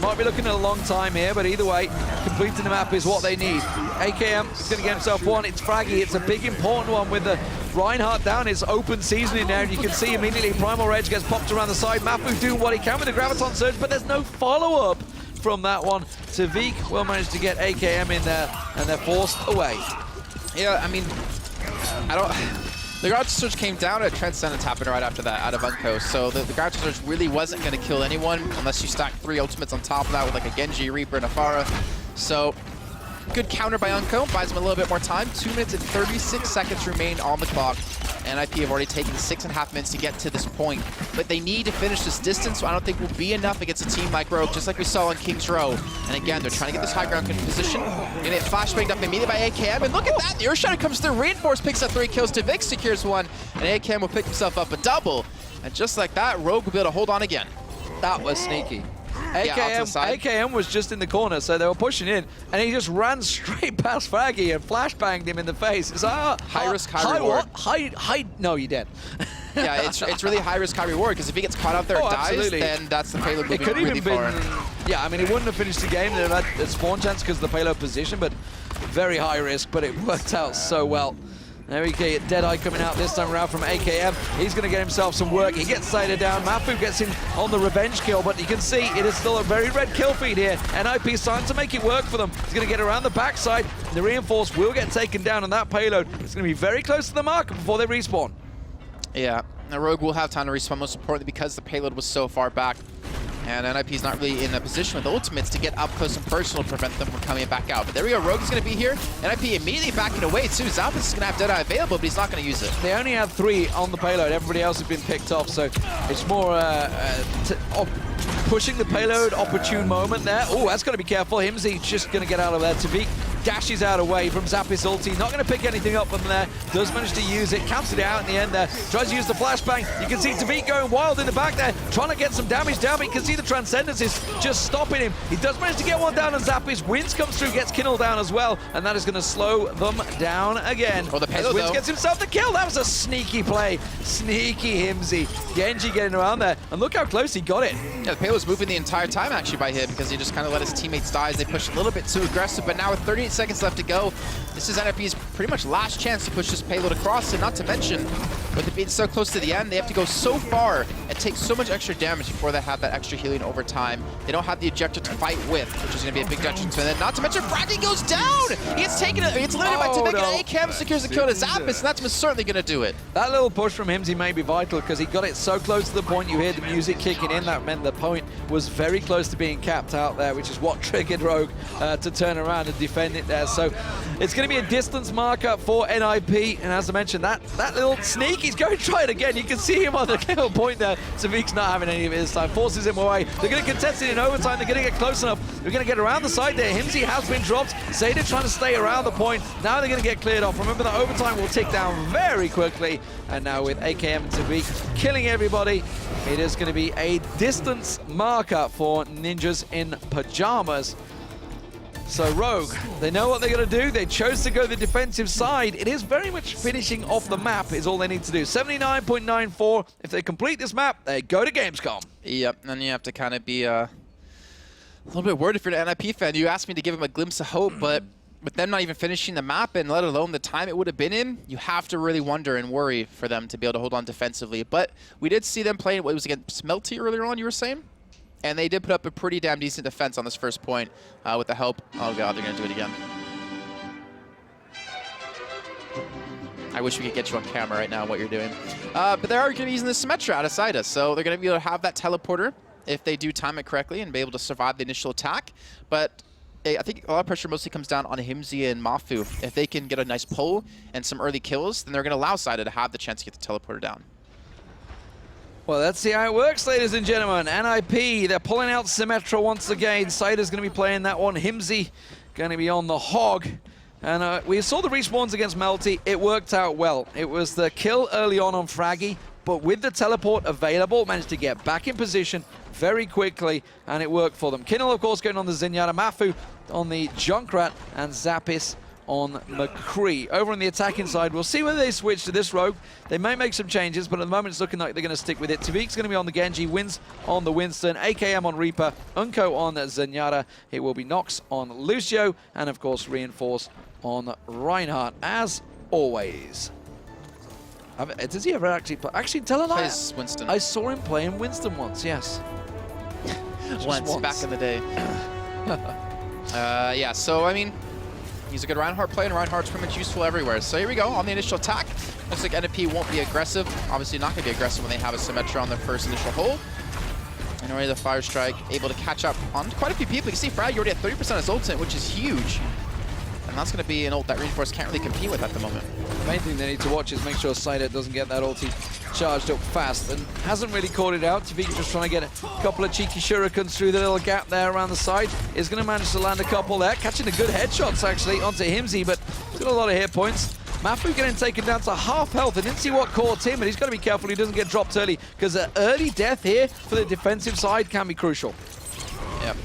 Might be looking at a long time here, but either way, completing the map is what they need. AKM is going to get himself one. It's Fraggy. It's a big, important one with the Reinhardt down. It's open seasoning now, and you can see immediately Primal Rage gets popped around the side. Mafu doing what he can with the Graviton Surge, but there's no follow-up from that one. Tavik will manage to get AKM in there, and they're forced away. Yeah, I mean, the Graviton Surge came down at Transcendence happened right after that out of Unco, so the Graviton Surge really wasn't going to kill anyone unless you stack 3 ultimates on top of that with like a Genji, Reaper, and a Pharah. So good counter by Unco, buys him a little bit more time. 2 minutes and 36 seconds remain on the clock. NiP have already taken 6.5 minutes to get to this point, but they need to finish this distance, so I don't think will be enough against a team like Rogue, just like we saw on King's Row. And again, they're trying to get this high ground position, and it flashbanged up immediately by AKM, and look at that, the Earthshatter comes through, Reinforce picks up 3 kills, Tavik secures 1, and AKM will pick himself up a double, and just like that, Rogue will be able to hold on again. That was sneaky. Yeah, AKM was just in the corner, so they were pushing in, and he just ran straight past Fraggy and flashbanged him in the face. It's like, high risk, high reward. What? No, you did. Yeah, it's really high risk, high reward, because if he gets caught out there and dies, then that's the payload moving really far. Yeah, I mean, he wouldn't have finished the game. They'd have had a spawn chance because of the payload position, but very high risk, but it worked out so well. There we go, Deadeye coming out this time around from AKM. He's going to get himself some work. He gets Cider down. Mafu gets him on the revenge kill, but you can see it is still a very red kill feed here. NiP starting to make it work for them. He's going to get around the backside. The Reinforce will get taken down on that payload. It's going to be very close to the marker before they respawn. Yeah, now Rogue will have time to respawn, most importantly because the payload was so far back. And NiP's not really in a position with ultimates to get up close and personal to prevent them from coming back out. But there we go, Rogue is going to be here. NiP immediately backing away too. Zappis is going to have Deadeye available, but he's not going to use it. They only have 3 on the payload. Everybody else has been picked off, so it's more pushing the payload, opportune moment there. Oh, that's got to be careful. Himzy just going to get out of there. Tavik dashes out away from Zappis ulti. Not going to pick anything up from there. Does manage to use it. Cancels it out in the end there. Tries to use the flashbang. You can see Tavik going wild in the back there. Trying to get some damage down, but you can see the Transcendence is just stopping him. He does manage to get one down on Zappis. Wins comes through, gets Kinnel down as well, and that is going to slow them down again. Oh, the payload, Wins gets himself the kill. That was a sneaky play. Sneaky Himzy. Genji getting around there, and look how close he got it. Yeah, the payload was moving the entire time actually by him because he just kind of let his teammates die as they pushed a little bit too aggressive. But now with 38 seconds left to go, this is NiP's pretty much last chance to push this payload across. And not to mention, with it being so close to the end, they have to go so far and take so much extra damage before they have that extra healing over time. They don't have the objective to fight with, which is going to be a big detriment to them. And not to mention, Fraggy goes down! He gets taken, it's limited by Tavik, and ACAM secures the kill to Zappis, and that's most certainly going to do it. That little push from Himzy may be vital because he got it so close to the point. You hear the music kicking in. That meant the point was very close to being capped out there, which is what triggered Rogue to turn around and defend it there. So it's going to be a distance marker for NiP, and as I mentioned, that little sneak, he's going to try it again. You can see him on the kill point there. Tavik's not having any of it this time, forces him away. They're going to contest it in overtime. They're going to get close enough. They're going to get around the side there. Himzy has been dropped. Seda trying to stay around the point. Now they're going to get cleared off. Remember that overtime will tick down very quickly. And now with AKM and Tavik killing everybody, it is going to be a distance marker for Ninjas in Pajamas. So Rogue, they know what they're going to do. They chose to go the defensive side. It is very much finishing off the map is all they need to do. 79.94. If they complete this map, they go to Gamescom. Yep, and you have to kind of be a little bit worried if you're an NiP fan. You asked me to give him a glimpse of hope, but with them not even finishing the map and let alone the time it would have been in, you have to really wonder and worry for them to be able to hold on defensively. But we did see them playing what was against Melty earlier on, you were saying? And they did put up a pretty damn decent defense on this first point with the help. Oh god, they're going to do it again. I wish we could get you on camera right now what you're doing. But they are going to be using the Symmetra out of Sidas, so they're going to be able to have that teleporter if they do time it correctly and be able to survive the initial attack. But I think a lot of pressure mostly comes down on Himzy and Mafu. If they can get a nice pull and some early kills, then they're going to allow Sidas to have the chance to get the teleporter down. Well, let's see how it works, ladies and gentlemen. NiP, they're pulling out Symmetra once again. Sida's going to be playing that one. Himzy going to be on the hog. And we saw the respawns against Melty. It worked out well. It was the kill early on Fraggy, but with the teleport available, managed to get back in position very quickly, and it worked for them. Kinnel, of course, going on the Zenyatta, Mafu on the Junkrat, and Zappis on McCree. Over on the attacking side, we'll see whether they switch to this Rogue. They may make some changes, but at the moment it's looking like they're going to stick with it. Tavik's going to be on the Genji, Wins on the Winston, AKM on Reaper, Unko on Zenyatta. It will be Nox on Lucio, and of course Reinforce on Reinhardt, as always. Does he ever actually play? Actually, tell a lie. Plays Winston. I saw him playing Winston once, yes. once, back in the day. Yeah, so I mean, he's a good Reinhardt player, and Reinhardt's pretty much useful everywhere. So here we go on the initial attack. Looks like NiP won't be aggressive. Obviously not going to be aggressive when they have a Symmetra on their first initial hold. And already the Fire Strike able to catch up on quite a few people. You can see Frag already at 30% of his ultimate, which is huge. And that's going to be an ult that Reinforce can't really compete with at the moment. The main thing they need to watch is make sure Sider doesn't get that ulti charged up fast, and hasn't really caught it out. Tavik just trying to get a couple of cheeky shurikens through the little gap there around the side. Is going to manage to land a couple there, catching the good headshots actually onto Himzy, but he's got a lot of hit points. Mafu getting taken down to half health. I didn't see what caught him, but he's got to be careful he doesn't get dropped early, because an early death here for the defensive side can be crucial. Yep,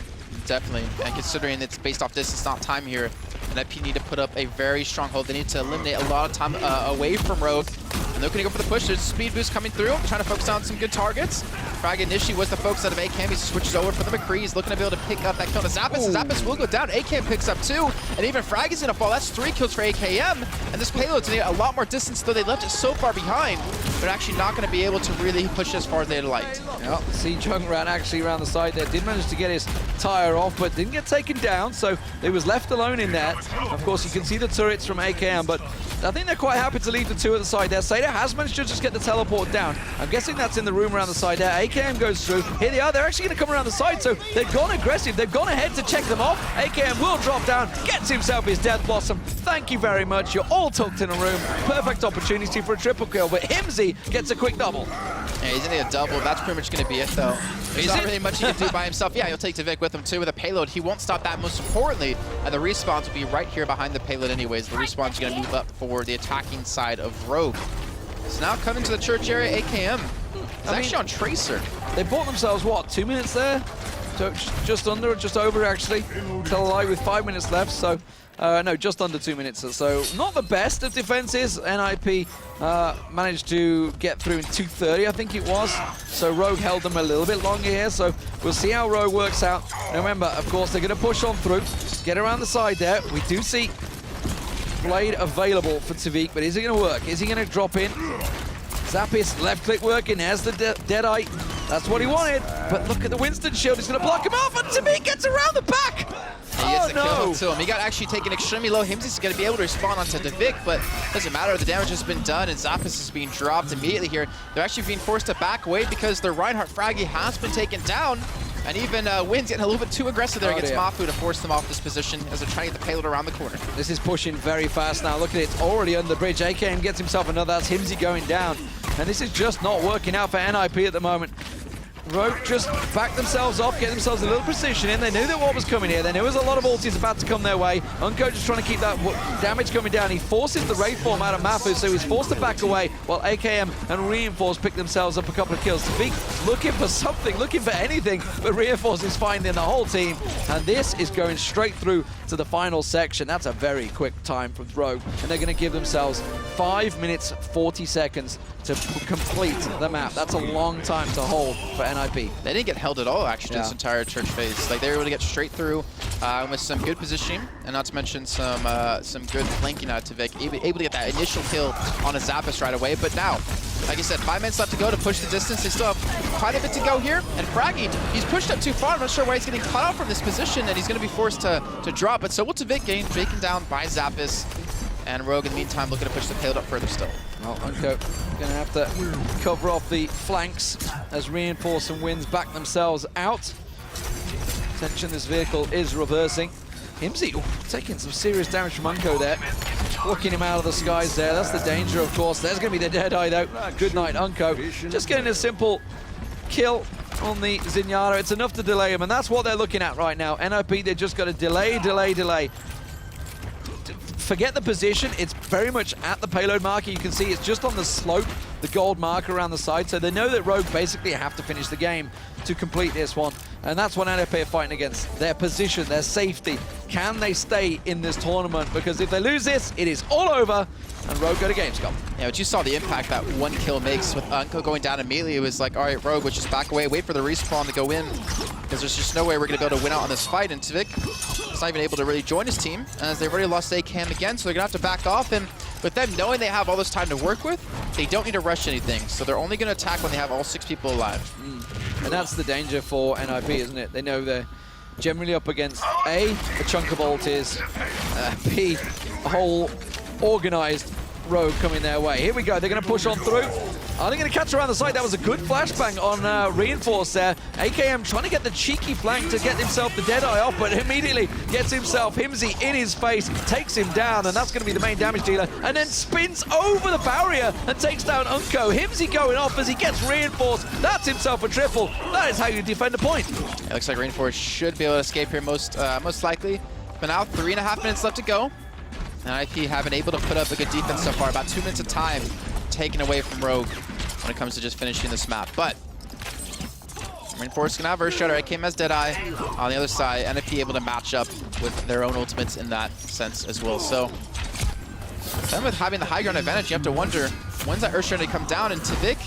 definitely. And considering it's based off distance, not time here, NiP need to put up a very strong hold. They need to eliminate a lot of time away from Rogue. And they're going to go for the push. There's a speed boost coming through, trying to focus on some good targets. Frag initially was the focus out of AKM. He switches over for the McCree. He's looking to be able to pick up that kill to Zappis. And Zappis will go down. AKM picks up 2. And even Frag is going to fall. That's 3 kills for AKM. And this payload's going to get a lot more distance, though they left it so far behind. They're actually not going to be able to really push as far as they'd like. Yep, see Junkrat actually around the side there. Did manage to get his tire off, but didn't get taken down. So he was left alone in that. Of course, you can see the turrets from AKM, but I think they're quite happy to leave the 2 at the side there. Seda has managed to just get the teleport down. I'm guessing that's in the room around the side there. AKM goes through. Here they are. They're actually going to come around the side, so they've gone aggressive. They've gone ahead to check them off. AKM will drop down, gets himself his Death Blossom. Thank you very much. You're all tucked in a room. Perfect opportunity for a triple kill, but Himsy gets a quick double. Yeah, he's gonna get a double. That's pretty much gonna be it, though. There's not really much he can do by himself. Yeah, he'll take Tvik with him, too, with a payload. He won't stop that, most importantly. And the respawns will be right here behind the payload anyways. The respawn's gonna move up for the attacking side of Rogue. So now coming to the church area, AKM. It's actually on Tracer. They bought themselves, what, 2 minutes there? So just under, or just over, actually. Tell a lie with 5 minutes left, so... no, just under 2 minutes. So not the best of defenses. NiP managed to get through in 2:30, I think it was. So Rogue held them a little bit longer here. So we'll see how Rogue works out. Now remember, of course, they're going to push on through, get around the side there. We do see Blade available for Tvik, but is it going to work? Is he going to drop in? Zappis, left click working. There's the Deadeye. That's what he wanted. But look at the Winston shield. He's going to block him off, and Tvik gets around the back. He gets the kill to him. He got actually taken extremely low. Himsy's going to be able to respond onto Tvik, but doesn't matter. The damage has been done, and Zappis is being dropped immediately here. They're actually being forced to back away because their Reinhardt Fraggy has been taken down. And even Wynn's getting a little bit too aggressive there against Mafu to force them off this position as they're trying to get the payload around the corner. This is pushing very fast now. Look at it, it's already under the bridge. AKM gets himself another. That's Himsy going down. And this is just not working out for NiP at the moment. Rogue just backed themselves off, get themselves a little precision in. They knew that what was coming here. They knew there was a lot of ultis about to come their way. Unko just trying to keep that damage coming down. He forces the raid form out of Mafu, so he's forced to back away while AKM and Reinforce pick themselves up a couple of kills. Tvik looking for something, looking for anything, but Reinforce is finding the whole team. And this is going straight through to the final section. That's a very quick time from Rogue. And they're going to give themselves 5 minutes, 40 seconds to complete the map. That's a long time to hold for NiP. They didn't get held at all, actually, this entire church phase. Like, they were able to get straight through with some good positioning, and not to mention some good flanking out to Tvik. Able to get that initial kill on a Zappis right away. But now, like I said, 5 minutes left to go to push the distance. They still have quite a bit to go here. And Fraggy, he's pushed up too far. I'm not sure why he's getting cut out from this position, and he's going to be forced to drop. But so will Tvik getting taken down by Zappis. And Rogue, in the meantime, looking to push the payload up further still. Well, Unko going to have to cover off the flanks as Reinforce and Wins back themselves out. Attention, this vehicle is reversing. Himsy taking some serious damage from Unko there. Blocking him out of the skies there. That's the danger, of course. There's going to be the Deadeye, though. Good night, Unko. Just getting a simple kill on the Zenyatta. It's enough to delay him, and that's what they're looking at right now. NiP, they've just got to delay. Forget the position, it's very much at the payload marker. You can see it's just on the slope, the gold marker around the side. So they know that Rogue basically have to finish the game to complete this one. And that's what NiP are fighting against. Their position, their safety. Can they stay in this tournament? Because if they lose this, it is all over. And Rogue go to gamescom. Yeah, but you saw the impact that one kill makes with Unko going down immediately. It was like, all right, Rogue, let's just back away, wait for the respawn to go in. Because there's just no way we're going to be able to win out on this fight. And Tvik is not even able to really join his team, as they've already lost AKM again, so they're going to have to back off. And with them knowing they have all this time to work with, they don't need to rush anything. So they're only going to attack when they have all 6 people alive. And that's the danger for NiP, isn't it? They know they're generally up against A chunk of ultis, B, a whole organized Rogue coming their way. Here we go, they're going to push on through. Are they going to catch around the side? That was a good flashbang on Reinforce there. AKM trying to get the cheeky flank to get himself the Deadeye off, but immediately gets himself Himsy in his face, takes him down, and that's going to be the main damage dealer, and then spins over the barrier and takes down Unko. Himsy going off as he gets Reinforced. That's himself a triple. That is how you defend a point. It looks like Reinforce should be able to escape here most likely. But now 3.5 minutes left to go. And NiP have been able to put up a good defense so far. About 2 minutes of time taken away from Rogue when it comes to just finishing this map. But Reinforce can have Earth Shredder. AKM has Deadeye on the other side. NiP able to match up with their own ultimates in that sense as well. So then with having the high ground advantage, you have to wonder, when's that Earth Shredder come down? And Tvik,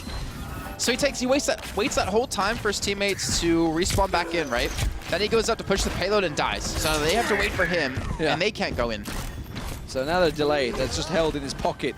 so he waits that whole time for his teammates to respawn back in, right? Then he goes up to push the payload and dies. So they have to wait for him, and they can't go in. So now they're delayed. They're just held in his pocket.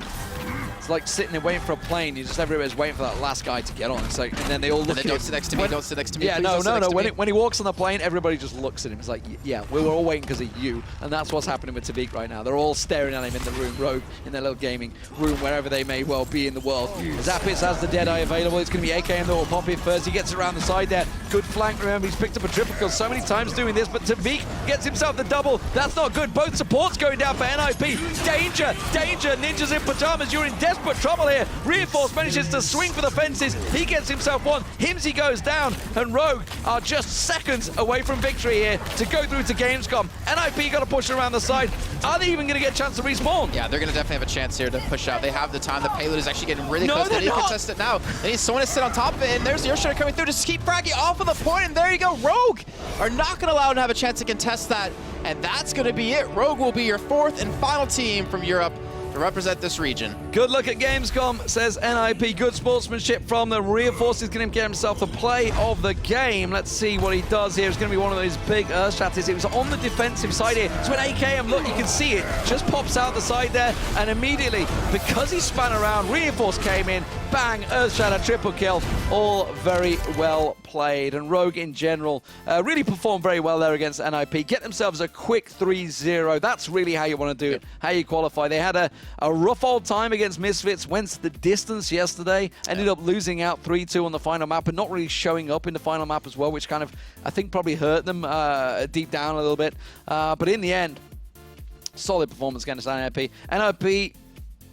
It's like sitting there waiting for a plane. You just everybody's waiting for that last guy to get on. It's like, and then they all look at him. Don't sit next to me. Don't sit next to me. Yeah, please no. When When he walks on the plane, everybody just looks at him. It's like, yeah, we were all waiting because of you. And that's what's happening with Tavik right now. They're all staring at him in the room, Rogue, in their little gaming room, wherever they may well be in the world. Zapis has the Deadeye available. It's going to be AKM that will pop in first. He gets around the side there. Good flank. Remember, he's picked up a triple kill so many times doing this, but Tavik gets himself the double. That's not good. Both supports going down for NiP. Danger, danger. Ninjas in pajamas. You're in desperate trouble here. Reinforce manages to swing for the fences. He gets himself one. Himsy goes down, and Rogue are just seconds away from victory here to go through to Gamescom. NiP got to push around the side. Are they even going to get a chance to respawn? Yeah, they're going to definitely have a chance here to push out. They have the time. The payload is actually getting really close. They need to contest it now. They need someone to sit on top of it, and there's the Earthshatter coming through to keep fragging off of the point, and there you go. Rogue are not going to allow him to have a chance to contest that, and that's going to be it. Rogue will be your fourth and final team from Europe to represent this region. Good look at Gamescom, says NiP. Good sportsmanship from the Reinforce. He's going to get himself the play of the game. Let's see what he does here. It's going to be one of those big Earthshatters. It was on the defensive side here. So when AKM, look, you can see it, just pops out the side there, and immediately, because he span around, Reinforce came in, bang, Earthshatter, triple kill. All very well played. And Rogue in general really performed very well there against NiP. Get themselves a quick 3-0. That's really how you want to do it, how you qualify. They had a rough old time against Misfits, went the distance yesterday, ended up losing out 3-2 on the final map and not really showing up in the final map as well, which kind of, I think, probably hurt them deep down a little bit. But in the end, solid performance against NiP. NiP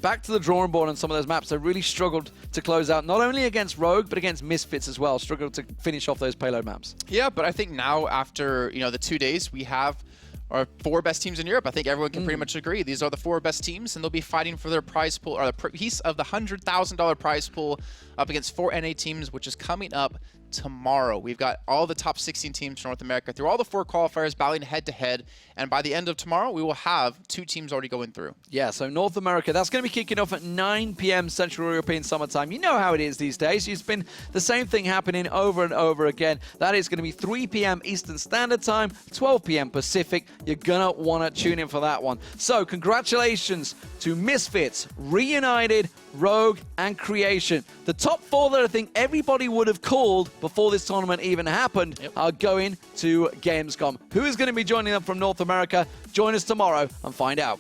back to the drawing board on some of those maps. They really struggled to close out, not only against Rogue, but against Misfits as well. Struggled to finish off those payload maps. Yeah, but I think now after the 2 days, we have our 4 best teams in Europe. I think everyone can pretty much agree. These are the 4 best teams, and they'll be fighting for their prize pool, or the piece of the $100,000 prize pool up against 4 NA teams, which is coming up tomorrow. We've got all the top 16 teams from North America through all the 4 qualifiers battling head-to-head, and by the end of tomorrow, we will have 2 teams already going through. Yeah, so North America, that's going to be kicking off at 9 p.m. Central European Summertime. You know how it is these days. It's been the same thing happening over and over again. That is going to be 3 p.m. Eastern Standard Time, 12 p.m. Pacific. You're going to want to tune in for that one. So congratulations to Misfits, Reunited, Rogue, and Creation. The top 4 that I think everybody would have called before this tournament even happened are going to Gamescom. Who is going to be joining them from North America? Join us tomorrow and find out.